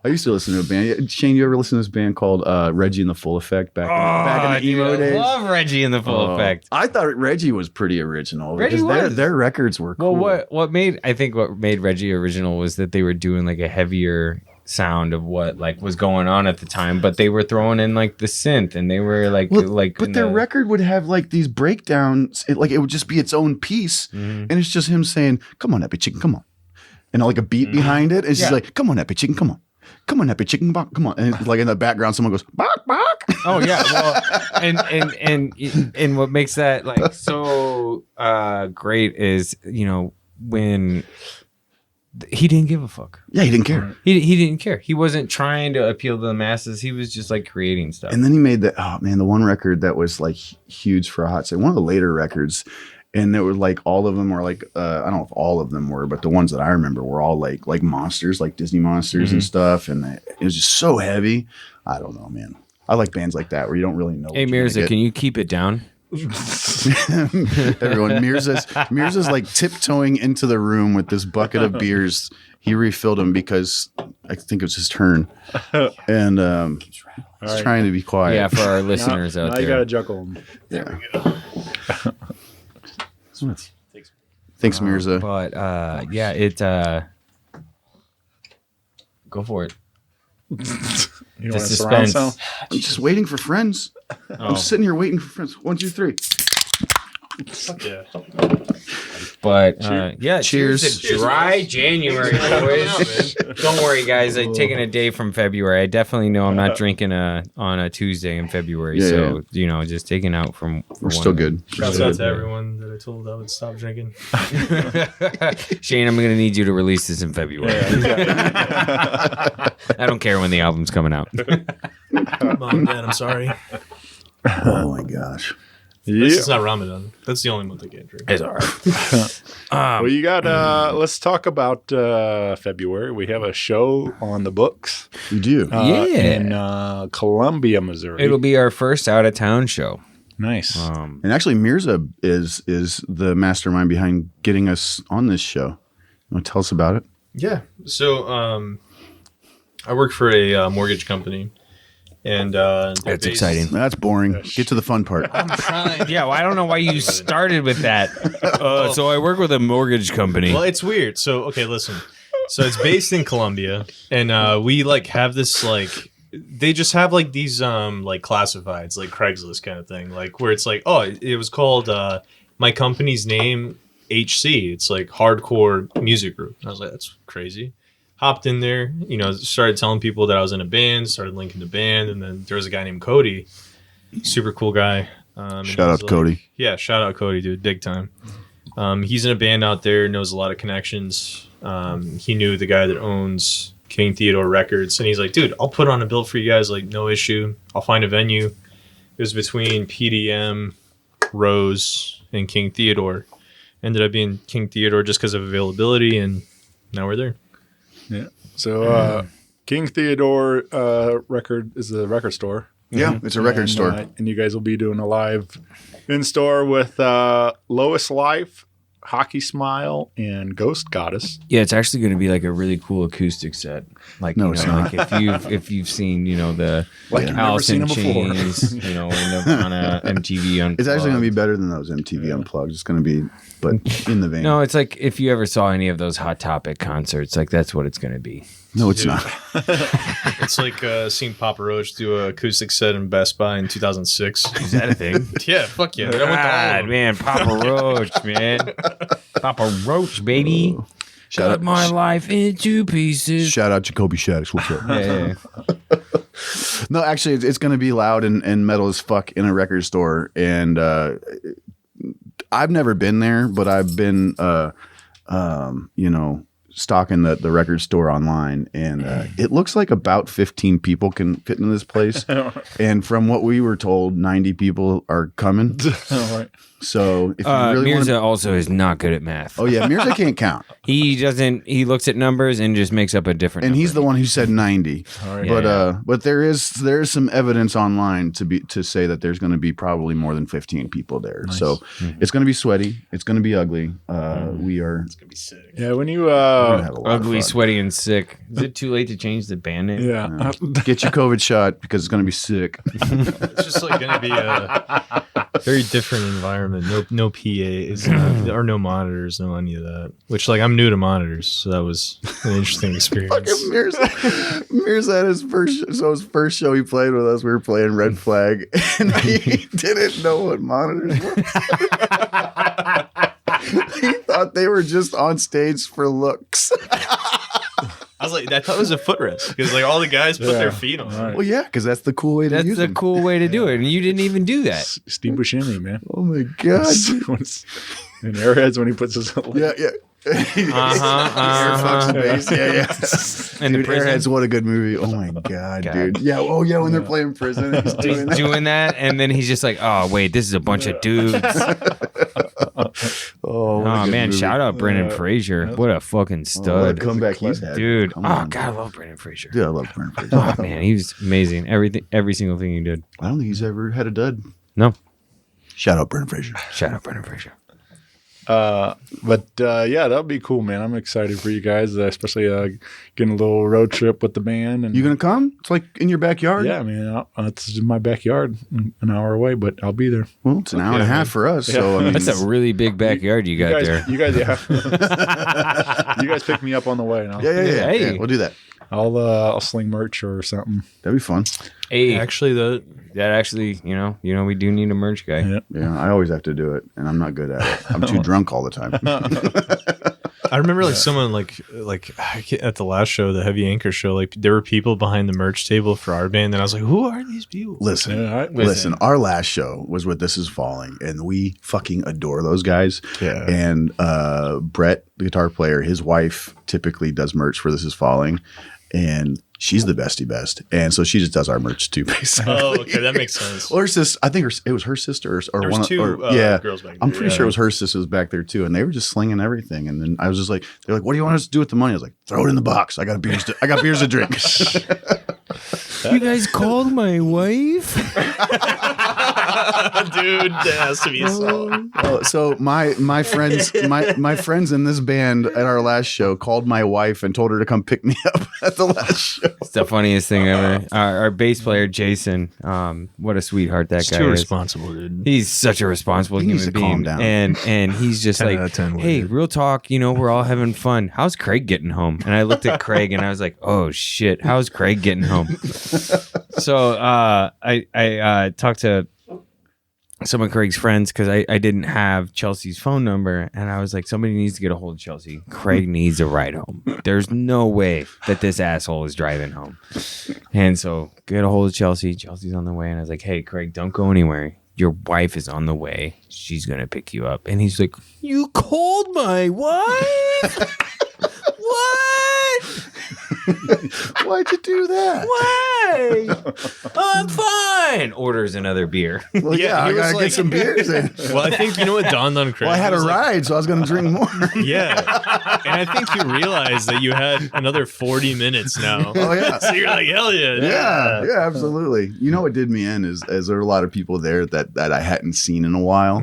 I used to listen to a band. Shane, you ever listen to this band called Reggie and the Full Effect back in the emo days? I love Reggie and the Full Effect. I thought Reggie was pretty original. Reggie because was. Their records were cool. Well, what made Reggie original was that they were doing like a heavier sound of what like was going on at the time, but they were throwing in like the synth, and they were but their record would have like these breakdowns. It would just be its own piece, and it's just him saying, "Come on, Epic Chicken, come on," and like a beat behind it. It's just like, "Come on, Epic Chicken, come on." Come on, Epic Chicken, come on. And like in the background, someone goes, bark, bark. Oh yeah, well, and what makes that like so great is when he didn't give a fuck. Yeah, he didn't care. He didn't care. He wasn't trying to appeal to the masses. He was just like creating stuff. And then he made the one record that was like huge for a hot second. One of the later records. And it was like all of them were like I don't know if all of them were, but the ones that I remember were all like monsters, like Disney monsters and stuff. And it was just so heavy. I don't know, man. I like bands like that where you don't really know. Hey Mirza, can you keep it down? Everyone, Mirza's like tiptoeing into the room with this bucket of beers. He refilled them because I think it was his turn, and he's trying to be quiet. Yeah, for our listeners out there, you gotta juggle them. Yeah. Thanks, Mirza. But yeah, it go for it. You The want a surround suspense. sound? I'm just waiting for friends. I'm sitting here waiting for friends. 1, 2, 3. Yeah. But yeah, Cheers. to dry January, boys. Don't worry, guys. I'm taking a day from February. I definitely know I'm not drinking on a Tuesday in February. Yeah, So just taking out from. We're still good. Shouts out to everyone that I told I would stop drinking. Shane, I'm going to need you to release this in February. I don't care when the album's coming out. Mom, Dad, I'm sorry. Oh my gosh. This is not Ramadan. That's the only month I can't drink. It's all right. Well, you got. Let's talk about February. We have a show on the books. We do. In Columbia, Missouri. It'll be our first out of town show. Nice. And actually, Mirza is the mastermind behind getting us on this show. You want to tell us about it? Yeah. So I work for a mortgage company. And That's exciting. That's boring. Get to the fun part. I'm trying. Yeah, well, I don't know why you started with that. So I work with a mortgage company. Well, it's weird. So, okay, listen. So it's based in Columbia, and we like have this like they just have like these like classifieds, like Craigslist kind of thing, like where it's like, oh, it was called my company's name HC. It's like Hardcore Music Group. And I was like, that's crazy. Hopped in there, started telling people that I was in a band, started linking the band, and then there was a guy named Cody, super cool guy. Shout out Cody. Yeah, shout out Cody, dude, big time. He's in a band out there, knows a lot of connections. He knew the guy that owns King Theodore Records, and he's like, dude, I'll put on a bill for you guys, like, no issue. I'll find a venue. It was between PDM, Rose, and King Theodore. Ended up being King Theodore just because of availability, and now we're there. Yeah. So King Theodore record is a record store. Yeah, it's a record store. And you guys will be doing a live in-store with Lois Life, Hockey Smile, and Ghost Goddess. Yeah, it's actually going to be like a really cool acoustic set. Like, No, you it's know, not. like if you've seen, you know, the Like you've never Alice seen in them before. Chains, you know, on a MTV Unplugged. It's actually going to be better than those MTV Unplugged. It's going to be, but in the vein. No, it's like if you ever saw any of those Hot Topic concerts, like that's what it's going to be. No, it's not. It's like seeing Papa Roach do an acoustic set in Best Buy in 2006. Is that a thing? Yeah, fuck yeah. I went to all of God, them. man, Papa Roach, man. Papa Roach, baby. Shout Cut out, my life into pieces. shout out Jacoby Shaddix. What's up? Yeah. No, actually, it's going to be loud and metal as fuck in a record store. And I've never been there, but I've been, you know, stalking the record store online. And it looks like about 15 people can fit in this place. And from what we were told, 90 people are coming. All right. So if you really want Mirza to... also is not good at math. Oh, yeah, Mirza can't count. He doesn't. He looks at numbers and just makes up a different. And number. he's the one who said 90. right. But there is some evidence online to say that there's going to be probably more than 15 people there. So it's going to be sweaty. It's going to be ugly. We are It's going to be sick. Yeah, when you gonna have a lot of ugly, fun. sweaty, and sick. Is it too late to change the band name? yeah. Get your COVID shot because it's going to be sick. It's just like going to be a very different environment. No PAs, or no monitors, no any of that. Which, like, I'm new to monitors, so that was an interesting experience. Mirza had his first show he played with us. We were playing Red Flag, and he didn't know what monitors were. He thought they were just on stage for looks. I was like, I thought it was a footrest because like all the guys put their feet on. Right. Well, yeah, because that's the cool way to That's use the them. cool way to do it, and you didn't even do that. Steve Buscemi, man. Oh my god! And Airheads when he puts his Yeah. Air fucks the bass. Yeah. And the Dude, prison. Airheads, what a good movie. Oh my god, dude. Yeah. Oh yeah, when they're playing prison, he's doing He's that. doing that, and then he's just like, "Oh wait, this is a bunch of dudes." Oh, what a Oh good man, movie. shout out Brendan Fraser. What a fucking Oh, what a stud, comeback he's had, dude. Come Oh on. god, I love Brendan Fraser. Dude, I love Brendan Fraser. Oh man, he was amazing. Every single thing he did. I don't think he's ever had a dud. No, Shout out Brendan Fraser. shout out Brendan Fraser. But yeah, that'll be cool, man. I'm excited for you guys, especially getting a little road trip with the band. And You gonna come? It's like in your backyard. yeah, man, it's in my backyard, an hour away, but I'll be there. Well, it's an hour and a half for us. So I mean, That's a really big backyard you got there. You guys, yeah. You guys pick me up on the way, and I'll, yeah. Hey. Yeah, we'll do that. I'll sling merch or something. That'd be fun. Hey, Actually, that actually, you know, we do need a merch guy. Yeah. Yeah, I always have to do it, and I'm not good at it. I'm too drunk all the time. I remember like someone like at the last show, the Heavy Anchor show, like there were people behind the merch table for our band, and I was like, who are these people? Listen, Yeah, all right. listen. Our last show was with This Is Falling, and we fucking adore those guys. Yeah. And Brett, the guitar player, his wife typically does merch for This Is Falling, and she's the bestie best, and so she just does our merch too, basically. Oh, okay, that makes sense. Well, her sister, I think it was her sister or There was one of, two, or, yeah, girls back I'm there, pretty yeah. sure it was her sister was back there too, and they were just slinging everything. And then I was just like, they're like, "What do you want us to do with the money?" I was like, "Throw it in the box. I got beers to drink." You guys called my wife? Dude, that has to be a song. So my friends my friends in this band at our last show called my wife and told her to come pick me up at the last show. It's the funniest thing ever. Our bass player Jason, what a sweetheart that It's guy too is. responsible, dude. He's such a responsible He needs human to being, calm down. and he's just 10 like, out of 10 hey, would. real talk, you know, we're all having fun. How's Craig getting home? And I looked at Craig and I was like, oh shit, how's Craig getting home? So I talked to some of Craig's friends because I didn't have Chelsea's phone number, and I was like, somebody needs to get a hold of Chelsea. Craig needs a ride home. There's no way that this asshole is driving home. And so get a hold of Chelsea. Chelsea's on the way, and I was like, hey, Craig, don't go anywhere. Your wife is on the way. She's gonna pick you up. And he's like, you called my wife? What? Why'd you do that? Why? I'm fine. Orders another beer. Well, yeah, I he was gotta like- get some beers in. Well, I think you know what dawned on Craig. Well, I had He a was like, ride, so I was gonna drink more. Yeah, and I think you realized that you had another 40 minutes now. Oh yeah. So you're like, hell yeah, Yeah, absolutely. You know what did me in is there were a lot of people there that I hadn't seen in a while,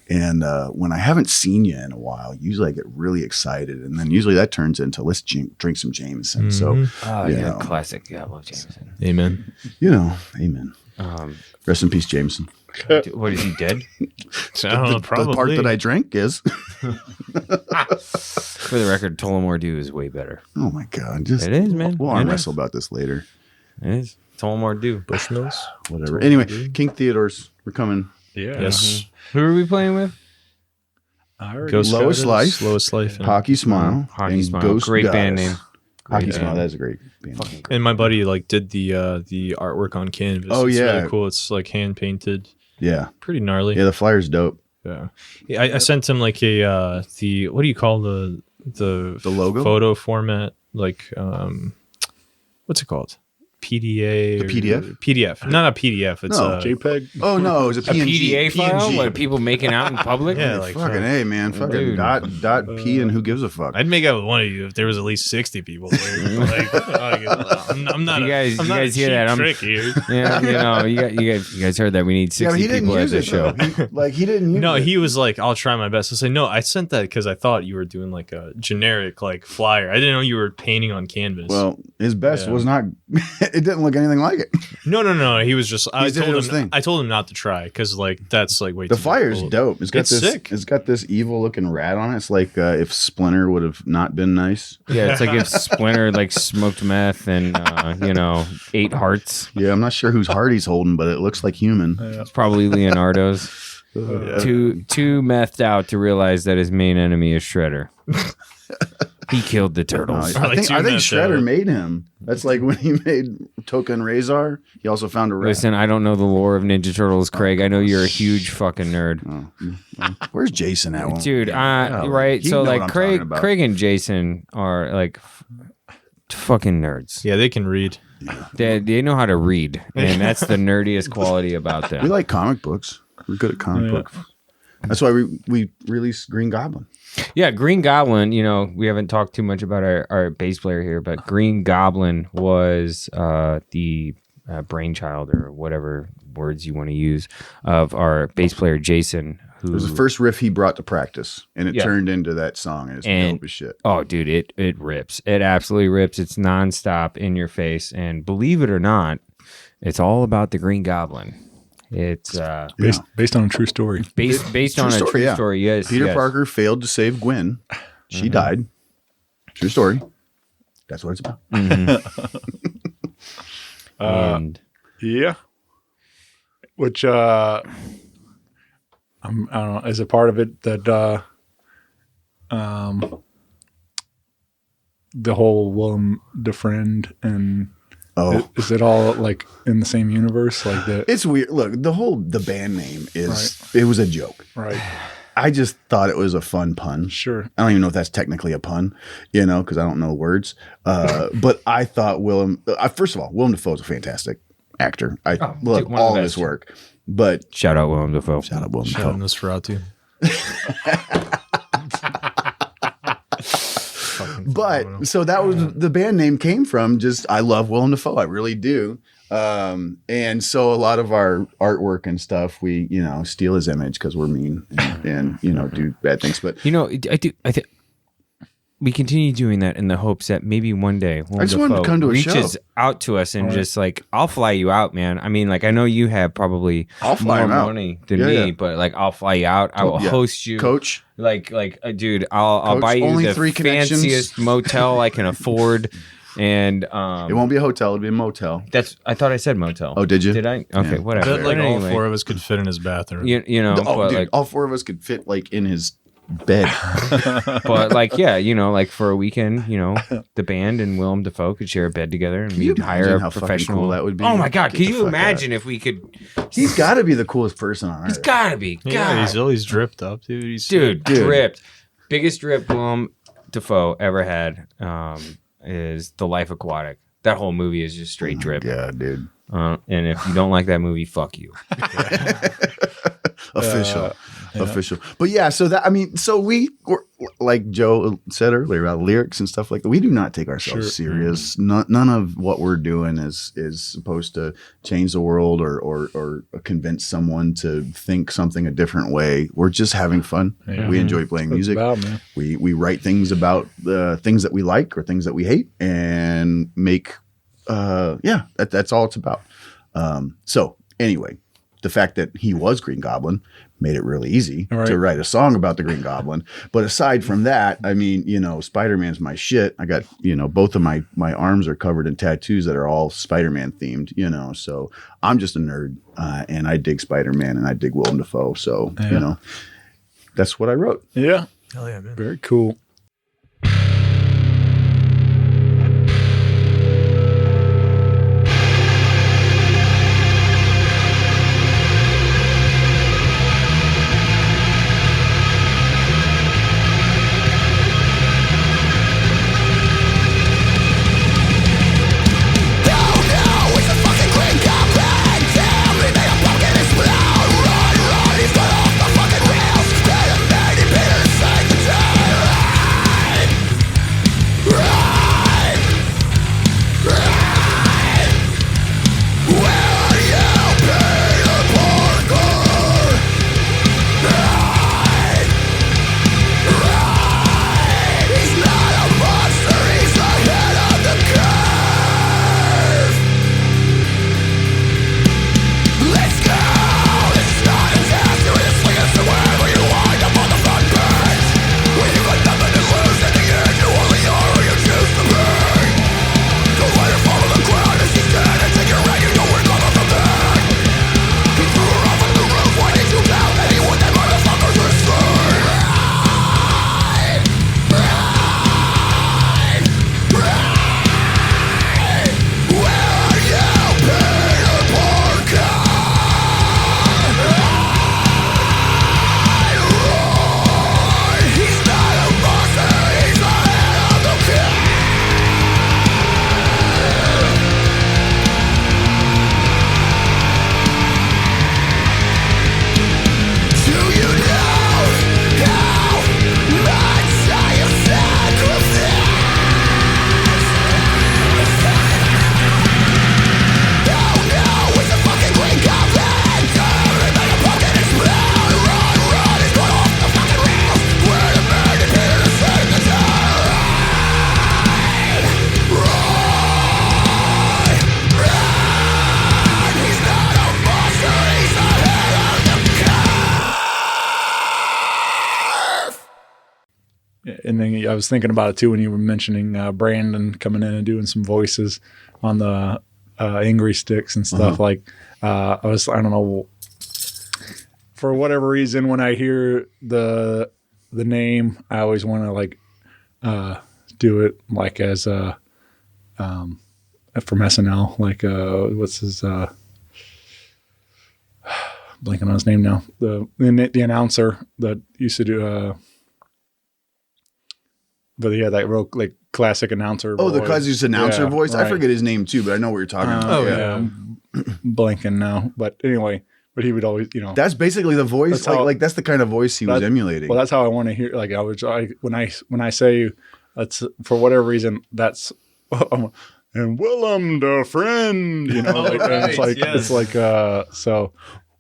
and when I haven't seen you in a while, usually I get really excited, and then usually that turns into let's drink some Jameson. So Oh, you yeah, know, classic. Yeah, I love Jameson. Amen. amen. Um, Rest in peace, Jameson. what is he dead? So, I don't know, The part that I drank is. For the record, Tullamore Dew is way better. Oh my god! Just It is, man. We'll It arm is. wrestle about this later. It is Tullamore Dew. Bushmills. Whatever. Anyway, King Theodore's. We're coming. Yeah. Yes. Who are we playing with? I already Ghost Lowest Riders, Life. Lowest Life. and- Hockey Smile. Hockey and Smile. Ghost Great band Goddess. name. Hockey Great Smile. band. That's a great band name. And my buddy like did the artwork on canvas. Oh, It's yeah. really cool. It's like hand painted, Yeah. pretty gnarly. Yeah, the flyer's dope. Yeah, I sent him like a the what do you call the logo? photo format, like what's it called? PDA The or- PDF? PDF, not a PDF. It's No, a JPEG. Oh no, it was a A PNG. PDA file? PNG. What are people making out in public? Yeah, like Fucking A, man. Fucking Dude. dot P and who gives a fuck? I'd make out with one of you if there was at least 60 people there. Like, I'm not. You guys- I'm you not guys a hear cheap that? I'm- trick here. Yeah, you guys heard that we need 60 Yeah, but he didn't people at use the it show. though. He didn't use No, it. he was like, "I'll try my best." I say, "No, I sent that because I thought you were doing like a generic like flyer. I didn't know you were painting on canvas." Well, his best Yeah. was not. It didn't look anything like it. no. He was just. I did told his him. thing. I told him not to try because like that's like way. The too flyer's difficult. dope. It's got It's this. sick. It's got this evil looking rat on it. It's like if Splinter would have not been nice. Yeah, it's like if Splinter like smoked meth and 8 hearts. Yeah, I'm not sure whose heart he's holding, but it looks like human. It's probably Leonardo's. Too methed out to realize that his main enemy is Shredder. He killed the turtles. I think too messed Shredder up. made him. That's like when he made Toka and Razor. He also found a rat. Listen, I don't know the lore of Ninja Turtles, Craig. I know you're a huge fucking nerd. Where's Jason at? Dude, Yeah, right? he'd So know what like I'm talking about. Craig and Jason are like fucking nerds. Yeah, they can read. They know how to read, and that's the nerdiest quality about We them. like comic books. We're good at comic books. That's why we released Green Goblin. Yeah, Green Goblin, we haven't talked too much about our bass player here, but Green Goblin was the brainchild, or whatever words you want to use, of our bass player, Jason, who It was the first riff he brought to practice, and it Yeah. turned into that song, and it's And- dope as shit. Oh, dude, it rips. It absolutely rips. It's nonstop in your face. And believe it or not, it's all about the Green Goblin. It's Based on a true story. based True on a story, true yeah. story. Yes, Peter yes. Parker failed to save Gwen. She died. True story. That's what it's about. And Yeah. Which I don't know, is a part of it that the whole Willem Dafrend and Oh, is it all like in the same universe? Like that, it's weird. Look, the band name is it was a joke. right? I just thought it was a fun pun. Sure. I don't even know if that's technically a pun, because I don't know words. But I thought Willem. First of all, Willem Dafoe is a fantastic actor. I love dude, one of the all of his best. work. But shout out Willem Dafoe. shout out Willem Shout out Dafoe. Nosferatu. But so that was the band name came from just I love Willem Dafoe. I really do. And so a lot of our artwork and stuff, we steal his image because we're mean and do bad things. But I think we continue doing that in the hopes that maybe one day Willem I just wanted to Dafoe come to a reaches show. out to us and just like, I'll fly you out, man. I mean, like, I know you have probably I'll fly more him out. money than Yeah, me, yeah. but like, I'll fly you out. I will Yeah. host you. Coach, Dude, I'll Coach, buy you only the 3 connections. fanciest motel I can afford. And it won't be a hotel; it'll be a motel. I thought I said motel. Oh, did you? Did I? Okay, Yeah. whatever. But like But all anyway, 4 of us could fit in his bathroom. but Dude, like, all 4 of us could fit like in his bed. but like, yeah, like for a weekend, the band and Willem Dafoe could share a bed together, and you we'd hire imagine a how fucking professional. cool that would be? Oh my god, Get can the you fuck imagine if we could? He's got to be the coolest person on He's earth. got to be. Yeah, God. he's always dripped up, dude. He's Dude, Dude. dripped. Biggest drip, Willem. Dafoe ever had is The Life Aquatic. That whole movie is just straight drip. Yeah, dude. And if you don't like that movie, fuck you. Official. But yeah, so that, I mean, so we were, like Joe said earlier about lyrics and stuff like that, we do not take ourselves serious. None of what we're doing is supposed to change the world or convince someone to think something a different way. We're just having fun. Yeah. We enjoy playing music. Man. We write things about the things that we like or things that we hate and make, that's all it's about. So anyway, the fact that he was Green Goblin made it really easy to write a song about the Green Goblin. But aside from that, I mean, Spider-Man's my shit. I got, both of my arms are covered in tattoos that are all Spider-Man themed, so I'm just a nerd. And I dig Spider-Man and I dig Willem Dafoe. So, that's what I wrote. Yeah. Hell yeah, man. Very cool. And then I was thinking about it too when you were mentioning Brandon coming in and doing some voices on the Angry Sticks and stuff. Like I don't know, for whatever reason, when I hear the name, I always want to like do it like as from SNL, like what's his blanking on his name now, the announcer that used to do but yeah, that real like classic announcer. Oh, the classic announcer voice. Right. I forget his name too, but I know what you're talking about. Yeah. Blanking now, but anyway, but he would always, that's basically the voice. That's the kind of voice he was emulating. Well, that's how I want to hear. Like when I say that's for whatever reason, that's and Willem Dafrend, it's like so.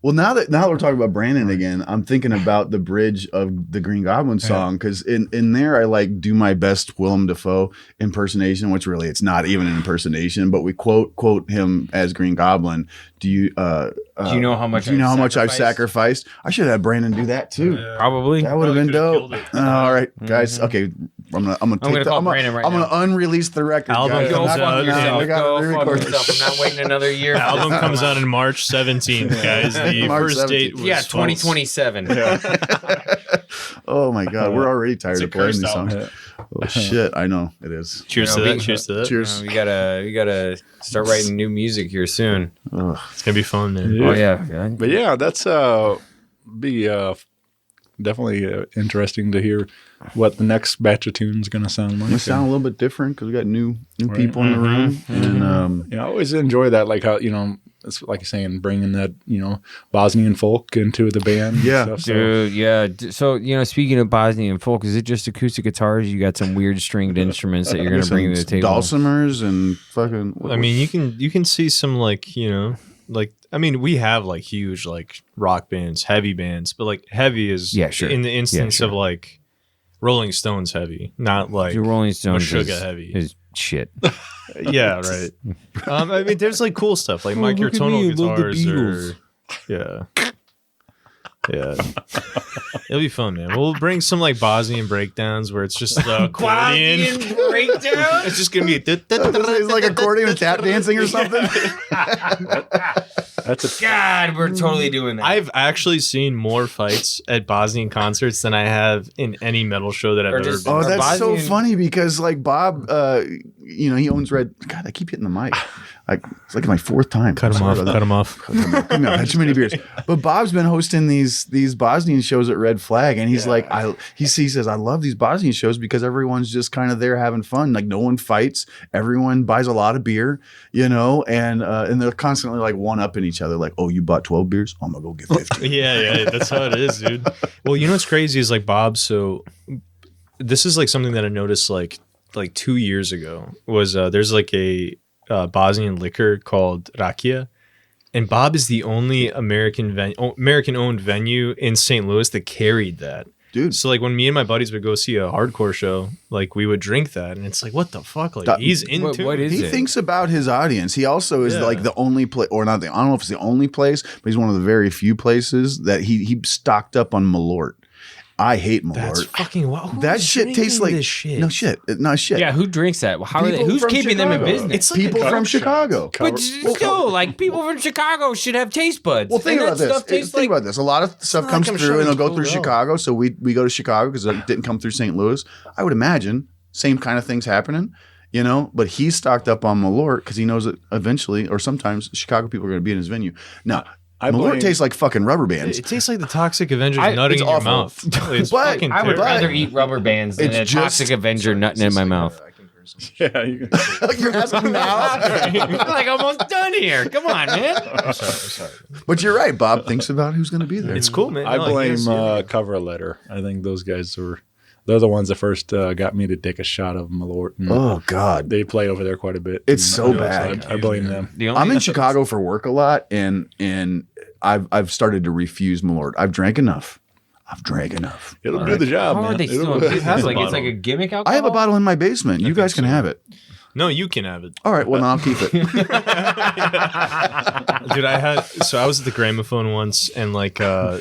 Well, now that we're talking about Brandon again, I'm thinking about the bridge of the Green Goblin song, because in there I like do my best Willem Dafoe impersonation, which really it's not even an impersonation, but we quote him as Green Goblin. Do you know how much I've sacrificed? I should have Brandon do that too. Probably. That would have been dope. All right, guys. Okay, I'm gonna unrelease the record. Album guys. comes out. We gotta re-record this. I'm not waiting another year. Album comes out on March 17th, guys. The March first 17th. date was 2027. Oh my God, we're already tired of playing these songs. album. Oh shit, I know it is. Cheers to that. Cheers to that. Cheers. We gotta start writing new music here soon. It's gonna be fun, man. Oh yeah. But yeah, that's be definitely interesting to hear what the next batch of tunes going to sound like. They sound a little bit different because we got new people in the room, and I always enjoy that, like how it's like you're saying, bringing that Bosnian folk into the band. Yeah. and stuff, so. Dude, yeah. So, speaking of Bosnian folk, is it just acoustic guitars? You got some weird stringed instruments that you're going to bring to the table? Dulcimers and fucking. I mean, you can see some we have like huge like rock bands, heavy bands, but like heavy is in the instance of like Rolling Stones heavy, not like The Rolling Stones Sugar heavy. is shit. Yeah, right. I mean, there's like cool stuff like Mike look at Tonal me, I love the guitars. Yeah. It'll be fun, man. We'll bring some like Bosnian breakdowns where it's just accordion. breakdown? It's just gonna be it's like accordion and tap dancing or something. God, we're totally doing that. I've actually seen more fights at Bosnian concerts than I have in any metal show that I've ever been. Oh, that's so Bosnian- funny because like Bob, he owns Red. God, I keep hitting the mic. It's like my fourth time. Cut him off. No, had too many beers. But Bob's been hosting these Bosnian shows at Red Flag, and he's like, he says, I love these Bosnian shows because everyone's just kind of there having fun. Like no one fights, everyone buys a lot of beer, and they're constantly like one upping each other. Like, oh, you bought 12 beers, I'm gonna go get 15. Yeah, that's how it is, dude. Well, what's crazy is like Bob. So this is like something that I noticed like 2 years ago was there's like a Bosnian liquor called Rakia, and Bob is the only American-owned venue in St. Louis that carried that. Dude. So like when me and my buddies would go see a hardcore show, like we would drink that, and it's like, what the fuck? Like he's into what is He it? thinks about his audience. He also is like the only place, or not I don't know if it's the only place, but he's one of the very few places that he stocked up on Malort. I hate Malort. That's fucking wild. That shit tastes like this shit. No shit. No shit. Yeah, who drinks that? How are they? People Who's from keeping them in Chicago. business? It's like People a from coke shop. Chicago. But still, like people from Chicago should have taste buds. Well, think And about that this. stuff tastes Think like about this. A lot of stuff not comes like I'm through, sure and they'll it's go cool through at all. Chicago. So we go to Chicago because it didn't come through St. Louis. I would imagine same kind of things happening, But he's stocked up on Malort because he knows that eventually, or sometimes, Chicago people are going to be in his venue. Now, Malort tastes like fucking rubber bands. It tastes like the Toxic Avengers nutting it's in your awful. mouth. It's But fucking I would terrible. rather eat rubber bands than It's a just- Toxic Avenger nutting in my mouth. Yeah, you You're asking now, I'm like almost done here. Come on, man. Sorry. but you're right. Bob thinks about who's going to be there. It's cool, man. I No, blame yes, Cover Letter. I think those guys they're the ones that first got me to take a shot of Malort. And Oh God, they play over there quite a bit. It's And, so so bad. I blame them. I'm in Chicago for work a lot, and I've started to refuse Malort. I've drank enough. It'll do the job, How man. are they It'll still in do- business? Like it's bottle. like a gimmick alcohol? I have a bottle in my basement. You guys can have it. No, you can have it. All right, well, then I'll keep it. Dude, I was at the Gramophone once, and like I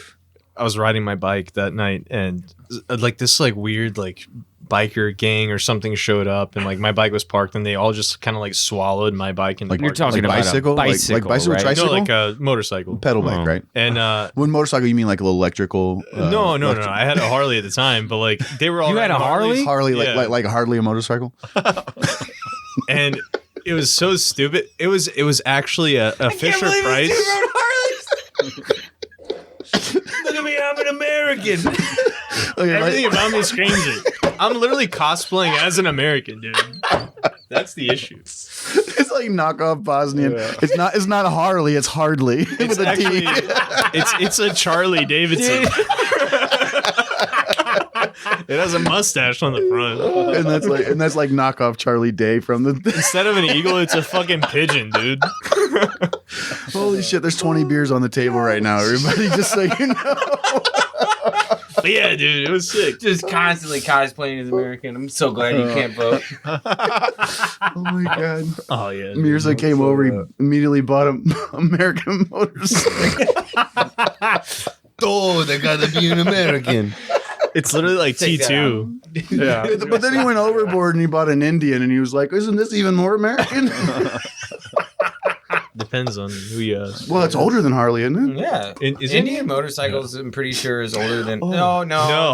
was riding my bike that night, and like this like weird like biker gang or something showed up, and like my bike was parked, and they all just kind of like swallowed my bike. And Like You're talking like about bicycle? a bicycle, like bicycle, right? tricycle? no, like a motorcycle. Pedal bike, right? And When motorcycle, you mean like a little electrical? no, I had a Harley at the time, but like they were all You had a riding Harley? Harleys. Harley, Yeah. like a Harley a motorcycle. And it was so stupid. It was actually a Fisher Price. Look at me, I'm an American. Everything about me screams it. I'm literally cosplaying as an American, dude. That's the issue. It's like knockoff Bosnian. Yeah. It's not a Harley. It's Hardly It's with a T. actually it's a Charlie Davidson. It has a mustache on the front. and that's like knockoff Charlie Day from the. Instead of an eagle, it's a fucking pigeon, dude. Holy shit! There's 20 beers on the table right now, everybody. Just so you know. But yeah, dude, it was sick. Just constantly cosplaying as American. I'm so glad you can't vote. Oh my god! Oh yeah, Mirza came over. He immediately bought an American motorcycle. Oh, they gotta be an American. it's literally like Take that T2. Yeah. But then he went overboard and he bought an Indian, and he was like, "Isn't this even more American?" Depends on who you ask. Well, it's older than Harley, isn't it? Yeah. Is Indian motorcycles, I'm pretty sure, is older than. No,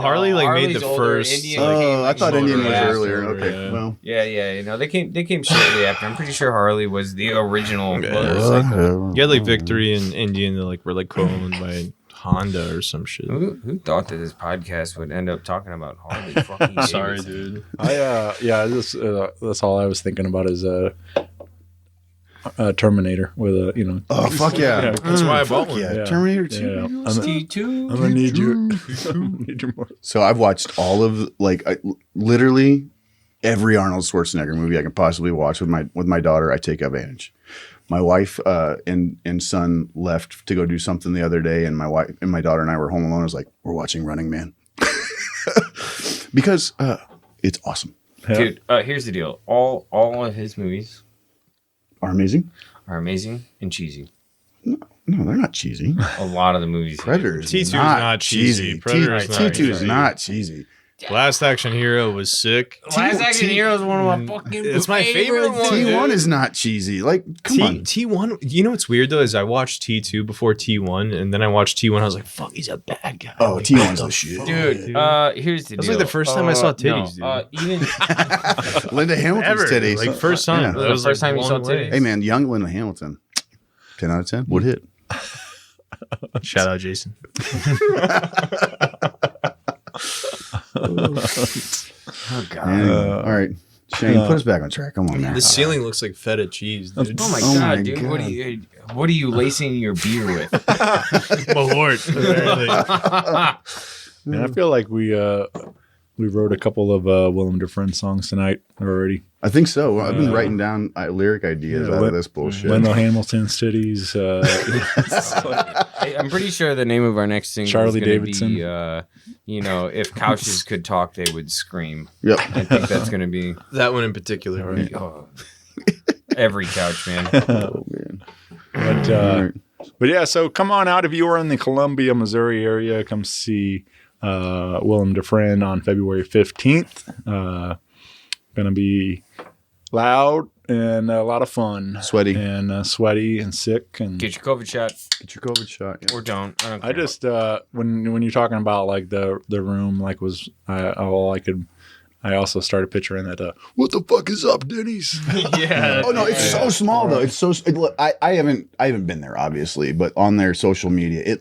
Harley, like, made Harley's the older. first, Indian like- came, Oh, I thought Indian was after. earlier. after, Okay, yeah. well. Yeah. They came shortly after. I'm pretty sure Harley was the original Yeah. motorcycle. You had like Victory and Indian that like were like co-owned by Honda or some shit. Who thought that this podcast would end up talking about Harley fucking Sorry, Davidson? dude. That's all I was thinking about is Terminator with a Oh fuck yeah! That's why I bought one. Yeah, Yeah. Terminator 2. Yeah. T2. I'm gonna need you. Need you more. So I've watched all of literally every Arnold Schwarzenegger movie I can possibly watch with my daughter. I take advantage. My wife and son left to go do something the other day, and my wife and my daughter and I were home alone. I was like, we're watching Running Man because it's awesome. Dude, here's the deal. All of his movies Are amazing. are amazing and cheesy. No, they're not cheesy. A lot of the movies. Predators. T2 is not cheesy. Predator is not T2 is cheesy. not cheesy. Last Action Hero was sick. Last Action Hero is one of my fucking It's my favorite one. T1 is not cheesy. Like, come on. T1, you know what's weird though is I watched T2 before T1, and then I watched T1. I was like, "Fuck, he's a bad guy." Oh, T1's the shit. Dude, here's the That was deal. like the first time I saw titties, Even Linda Hamilton's Ever. titties. Like first time. Yeah. That The was first like, time you saw blown away. titties? Hey man, young Linda Hamilton. 10 out of 10 would hit. Shout out Jason. oh god. Anyway, all right. Shane, put us back on track. Come on, man. The ceiling looks like feta cheese, dude. Oh my Oh god, my dude! God. What are you lacing your beer with? Malort, apparently. And I feel like we wrote a couple of Willem Dafrend songs tonight already. I think so. I've been writing down lyric ideas out of this bullshit. Wendell Hamilton's titties. I'm pretty sure the name of our next single Charlie is going to Davidson. be, if couches could talk, they would scream. Yep. I think that's going to be That one in particular, right? every couch, man. Oh man. But All right. But yeah, so come on out if you are in the Columbia, Missouri area. Come see Willem Dafrend on February 15th. Gonna be loud and a lot of fun. Sweaty. And sweaty and sick. And Get your COVID shot Get your COVID shot. Yeah. or don't. I don't I care. just when you're talking about like the room, like was I also started picturing that. What the fuck is up, Denny's? Yeah. Oh no, it's so small though. It's so. I haven't been there obviously, but on their social media,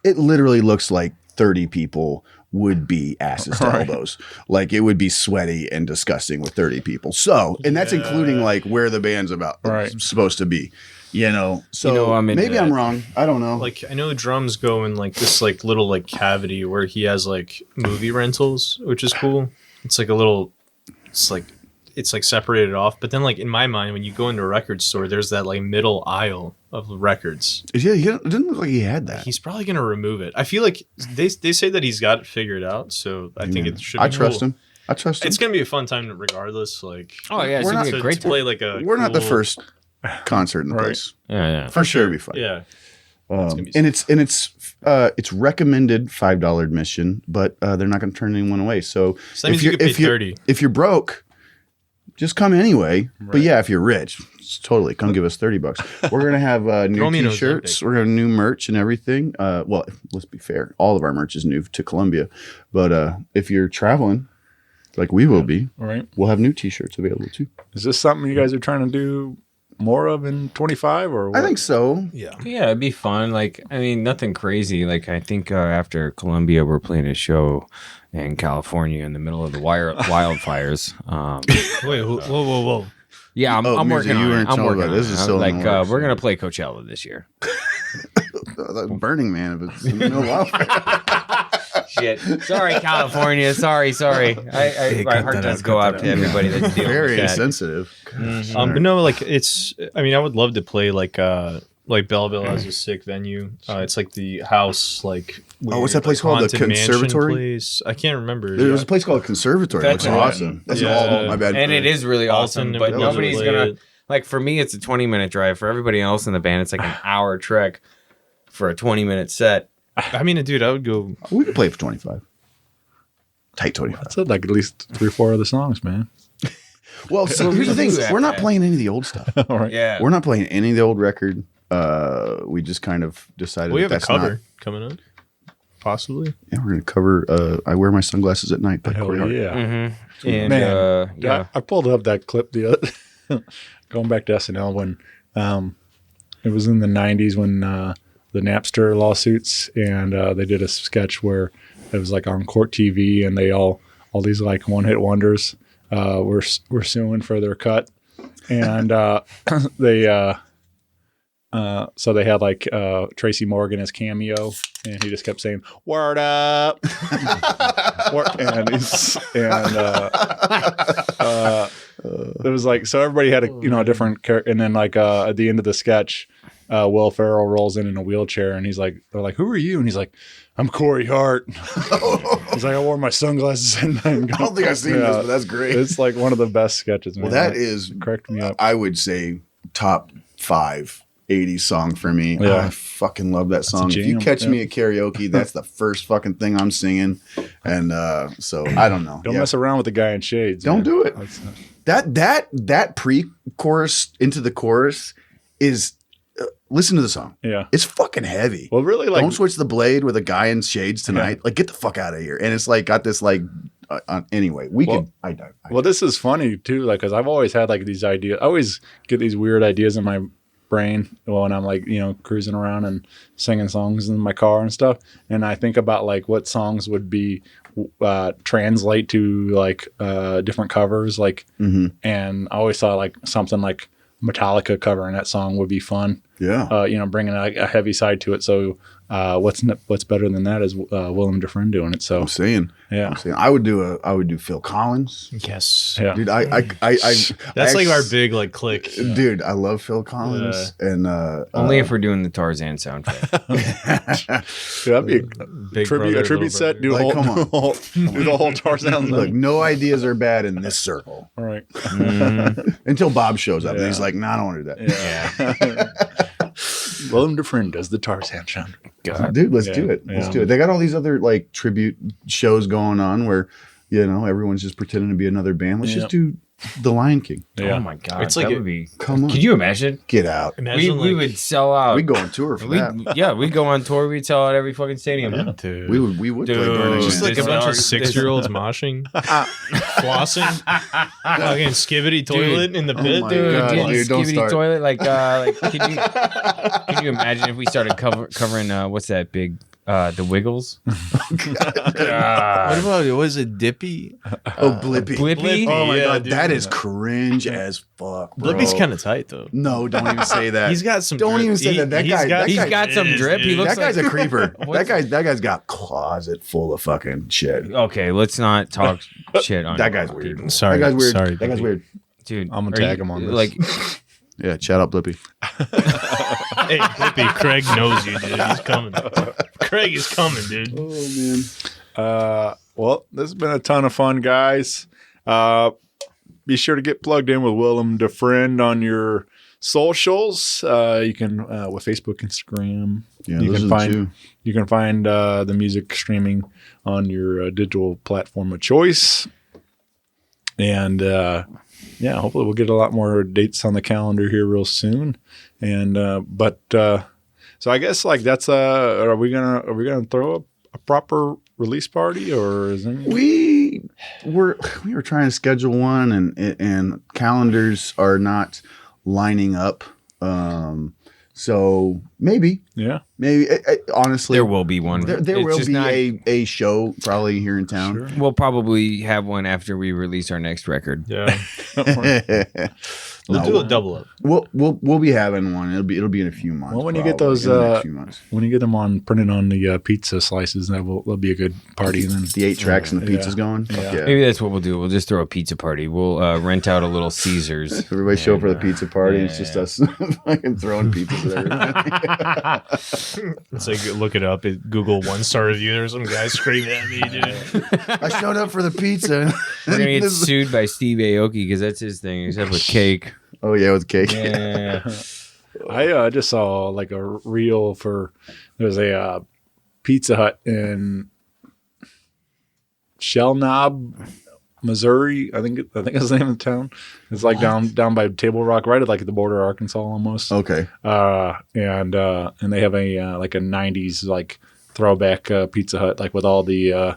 it literally looks like 30 people would be asses to elbows. Like it would be sweaty and disgusting with 30 people. So, and that's including like where the band's supposed to be. You know, so I'm into maybe that. I'm wrong. I don't know. Like I know drums go in like this like little like cavity where he has like movie rentals, which is cool. It's like a little, it's like separated off. But then like in my mind, when you go into a record store, there's that like middle aisle of records. Yeah, it didn't look like he had that. He's probably gonna remove it. I feel like they say that he's got it figured out. So I think it should. I be trust cool. him. I trust him. It's gonna be a fun time regardless. Like Oh yeah, it's We're gonna not- be a to, great to time. play like a. We're not the cool- first concert in the Right. place. Yeah. For sure, it'll be fun. Yeah. And it's recommended $5 admission, but they're not going to turn anyone away. So, So that means you could pay 30. If you're broke, just come anyway. But yeah, if you're rich, totally come give us $30. We're gonna have new Throw me an T-shirts. Ozempic. We're gonna have new merch and everything. Well, let's be fair. All of our merch is new to Columbia, but if you're traveling, like we will be, All right. we'll have new T-shirts available too. Is this something you guys are trying to do more of in 25 or what? I think so. Yeah. Yeah, it'd be fun. Like, I mean, nothing crazy. Like, I think after Columbia, we're playing a show in California in the middle of the wildfires. Wait. Whoa. Yeah, I'm Music, working you on it. weren't I'm told working about on this it. is still in Like, the works. we're gonna play Coachella this year. Burning Man, if it's no wildfire. Shit. Sorry, California. Sorry. My heart does go out to everybody that's dealing Very with that. insensitive. But no, like it's. I mean, I would love to play like Belleville has a sick venue. It's like the house, like what's that place called? The haunted mansion Conservatory? Place. I can't remember. There was a place called Conservatory. That's That's right. awesome. That's Yeah. all. My bad. And it is really awesome, Alton but and nobody's Blistered gonna played. like. For me, it's a 20-minute drive. For everybody else in the band, it's like an hour trek for a 20-minute set. I mean, dude, I would go. We could play for 25. Tight 25. That's it, like at least 3 or 4 of the songs, man. Well, so here's the thing. do that, We're not man. playing any of the old stuff. All right. Yeah, We're not playing any of the old record. We just kind of decided We have a that's cover not. coming up, possibly. Yeah, we're going to cover I Wear My Sunglasses at Night by Hell Corey Hart. Mm-hmm. yeah. and Man, yeah. I pulled up that clip the other going back to SNL when it was in the 90s when the Napster lawsuits, and they did a sketch where it was like on court TV, and they all these like one hit wonders were suing for their cut, and they. So they had like Tracy Morgan as cameo, and he just kept saying "Word up," and it was like, so everybody had a different character, and then like at the end of the sketch, Will Ferrell rolls in a wheelchair, and they're like, "Who are you?" And he's like, "I'm Corey Hart." He's like, "I wore my sunglasses and I don't think I've seen this, but that's great. It's like one of the best sketches. Well, man. that is, cracked me up. I would say top 5 80s song for me. Yeah. I fucking love that song. If you jam, catch yeah. me at karaoke, that's the first fucking thing I'm singing. And so I don't know. Don't mess around with the guy in shades. Don't man. do it. That pre-chorus into the chorus is listen to the song. Yeah. It's fucking heavy. Well, really, like, don't switch the blade with a guy in shades tonight. Like, get the fuck out of here. And it's like got this like anyway. Well, this is funny too, like, because I've always had like these ideas. I always get these weird ideas in my brain when I'm like, cruising around and singing songs in my car and stuff. And I think about like what songs would be translate to like different covers, like, and I always thought like something like Metallica covering that song would be fun. Yeah. Bringing a heavy side to it. So what's better than that is Willem Dafrend doing it. So I'm saying, I would do Phil Collins. Yes. Yeah. Dude, I that's like our big like click. Dude, I love Phil Collins, and only if we're doing the Tarzan soundtrack. That'd be a Big tribute set. Do Like, a come on. do the whole Tarzan. Look, no ideas are bad in this circle. All right. Until Bob shows up, and he's Yeah. like, "No, I don't want to do that." Yeah. Willem Dafrend does the Tarzan sound. Dude, let's do it. Let's do it. They got all these other like tribute shows going on where everyone's just pretending to be another band. Let's just do The Lion King. Yeah. Oh my god, It's like that a- would be. Come on, Could you imagine? get out. Imagine We would sell out. We go on tour for that. We'd go on tour. We'd sell out every fucking stadium. Dude. We would play Burning Just Man. like a This bunch are- of 6-year-olds moshing, flossing, fucking skibbity toilet in the pit, my dude. God, Dude, dude, don't skibidi start. toilet. Like can you imagine if we started covering what's that big the Wiggles? What about was it Dippy? Oh, Blippy. Blippy? Oh my Yeah, god, dude. that is cringe as fuck. Bro. Blippy's kind of tight though. No, don't even say that. He's got some. Don't drip. even say that. That he's guy- got, He's got some drip. He looks that guy's like a creeper. What's- that guy's got closet full of fucking shit. Okay, let's not talk shit on That guy's weird. people. Sorry, that guy's weird. sorry, that guy's Blippy. weird. Dude. I'm gonna are tag you- him on this. Like, Yeah, shout out Blippy. Hey, Blippy, Craig knows you, dude. He's coming. Craig is coming, dude. Oh man. Well, this has been a ton of fun, guys. Be sure to get plugged in with Willem Dafrend on your socials. You can with Facebook, Instagram. Yeah, you those can are the find two. you can find the music streaming on your digital platform of choice. And hopefully we'll get a lot more dates on the calendar here real soon. And so I guess like that's are we gonna throw a proper release party, or is there We were trying to schedule one, and calendars are not lining up. So maybe honestly, there will be one. there It's will just be not- a show probably here in town. We'll probably have one after we release our next record. Yeah, we'll No, do a double up. We'll be having one. It'll be in a few months. Well, when you get probably, those, in the next few months. when you get them printed on the pizza slices, that'll be a good party. Then The 8 tracks and the Yeah. pizza's going. Fuck yeah. Maybe that's what we'll do. We'll just throw a pizza party. We'll rent out a Little Caesars. Everybody show up for the pizza party. It's just us fucking throwing pizzas at everybody. It's like look it up. Google 1-star review. There's some guy screaming at me, dude. I showed up for the pizza. We're gonna get This is- sued by Steve Aoki because that's his thing, except with cake. Oh yeah, with cake. Yeah. I just saw like a reel for there's a Pizza Hut in Shell Knob, Missouri. I think that's the name of the town. It's like down by Table Rock, right at like the border of Arkansas almost. Okay. And they have like a '90s like throwback Pizza Hut, like with all the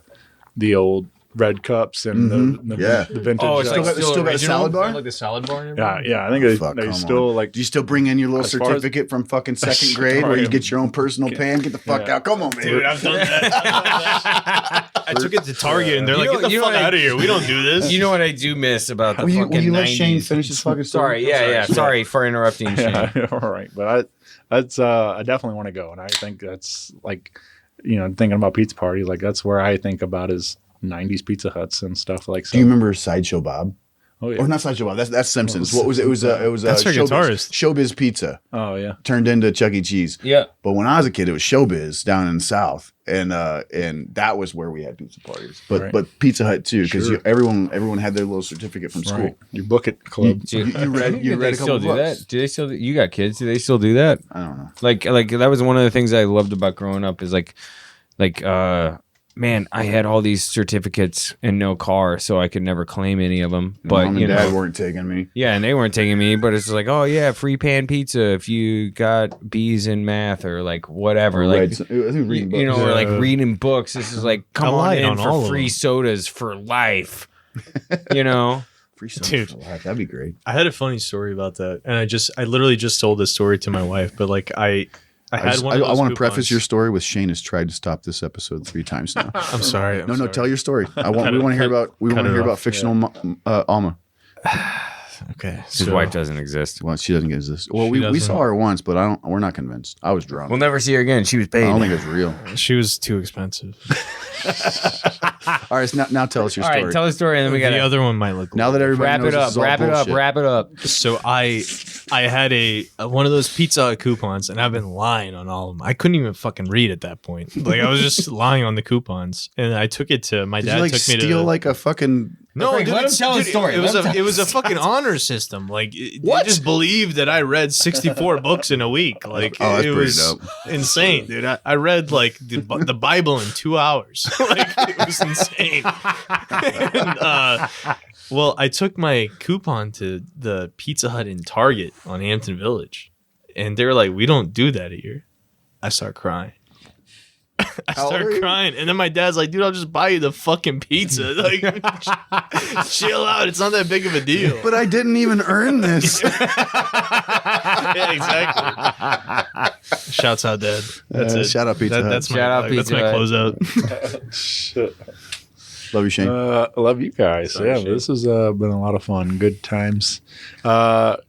old red cups and the vintage. Oh, it's like still got a salad bar? Like the salad bar. And yeah, everything? yeah. I think Fuck, they come still on. like. Do you still bring in your little As far as- certificate from fucking second grade where you get your own personal pan? Get the fuck out. Come on, man. Dude, I've done that. I took it to Target and they're like, You know- "Get the you know fuck what I- out of here! We don't do this." You know what I do miss about the Will fucking you let 90s? Shane finish his fucking story? Sorry, yeah. Sorry for interrupting, Shane. Yeah, all right. But I definitely want to go, and I think that's like, thinking about pizza party, like that's where I think about is 90s Pizza Huts and stuff like. So. Do you remember Sideshow Bob? Oh yeah. Or not Sideshow Bob. That's Simpsons. What was it? It was That's your guitarist. Showbiz Pizza Oh yeah. turned into Chuck E. Cheese. Yeah. But when I was a kid, it was Showbiz down in the South, and that was where we had pizza parties. But Right. but Pizza Hut too, because Sure. everyone had their little certificate from school. Right. Your book it club. Dude, You read do they a still couple do books. that? Do they still? You got kids? Do they still do that? I don't know. Like that was one of the things I loved about growing up is man, I had all these certificates and no car, so I could never claim any of them. But Mom and Dad weren't taking me. yeah, and they weren't taking me. But it's just like, oh yeah, free pan pizza if you got B's in math or like whatever. Read Like some- I think reading you know, books. or like reading books. This is like come I on lied in on all for of free them. sodas for life. You know. Free soda Dude. for life. That'd be great. I had a funny story about that, and I literally just told this story to my wife. But like I had one. I want to preface your story with Shane has tried to stop this episode 3 times now. I'm sorry. No, tell your story. We want to hear about fictional Alma. Okay, His wife doesn't exist. Well, she doesn't get this. Well, She we doesn't. saw her once, but we're not convinced. I was drunk. We'll never see her again. She was I paid. don't think it's real. She was too expensive. All right, so now tell us your All story. right, tell the story, and then we got The other one might look. Now that everybody wrap knows it this up. is all Wrap it up. bullshit. Wrap it up. So I had a one of those Pizza Hut coupons, and I've been lying on all of them. I couldn't even fucking read at that point. Like I was just lying on the coupons, and I took it to my Did dad. you like took me steal to like a fucking? no, Frank, dude, let him it's- tell his dude, story. It was Let him it was a fucking honor system. Like they just believed that I read 64 books in a week. Like Oh, that's it pretty was dope. insane, dude. I read like the Bible in 2 hours. Like it was insane. And, well, I took my coupon to the Pizza Hut in Target on Hampton Village, and they were like, "We don't do that here." I start crying. I How old are start you? crying, and then my dad's like, "Dude, I'll just buy you the fucking pizza. Like, chill out. It's not that big of a deal." But I didn't even earn this. Yeah, exactly. Shouts out, Dad. That's it. Shout out Pizza Hut. That's my Shout out that's my Pizza Hut. closeout. Love you, Shane. I love you guys. Sorry, yeah, Shane. this has been a lot of fun. Good times. Shout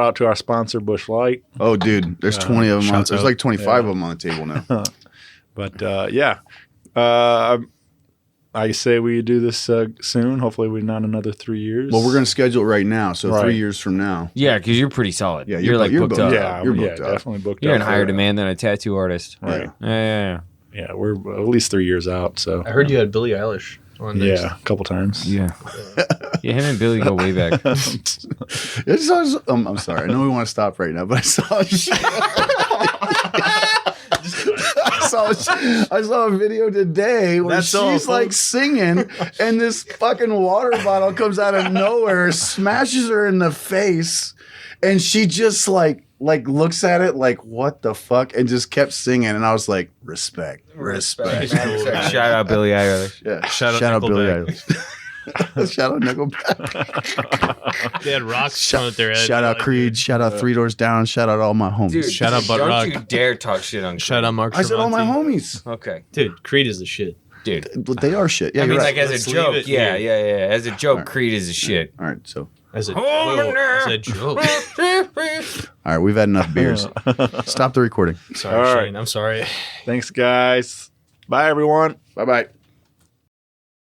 out to our sponsor, Bush Light. Oh, dude, there's 20 of them. shouts There's out. like 25 of them on the table now. But yeah, I say we do this soon. Hopefully, we're not another 3 years. Well, we're going to schedule it right now. So Right. 3 years from now. Yeah, because you're pretty solid. Yeah, you're like you're booked booked up. yeah, You're yeah, booked up. definitely booked. You're up in for higher that. demand than a tattoo artist. Right. Yeah. Yeah, we're at least 3 years out. So I heard you had Billie Eilish on next. yeah, a couple times. Yeah. Yeah, him and Billy go way back. I'm sorry. I know we want to stop right now, but I saw I saw a video today where That's all, she's like folks. singing, and this fucking water bottle comes out of nowhere, smashes her in the face, and she just like looks at it like, what the fuck, and just kept singing, and I was like, respect. Shout out Billy Eilish. Yeah. Shout out Billie Nickelback. Eilish. Shout out Nickelback. They had rocks thrown at their head. Shout out Like, Creed. Shout out Three Doors Down. Shout out all my homies. Dude, Shout out Butt don't Rock. you dare talk shit on Shout out Mark. I said all my Tremonti. homies. Okay. Dude, Creed is the shit. Dude. But they are shit. Yeah, I mean, you're like right. as Let's a leave joke. it Yeah. here. As a joke, Creed is a shit. All right, so As a, Oh, as a joke. all right, we've had enough beers. Stop the recording. Sorry, All right. Shane. I'm sorry. Thanks, guys. Bye, everyone. Bye bye.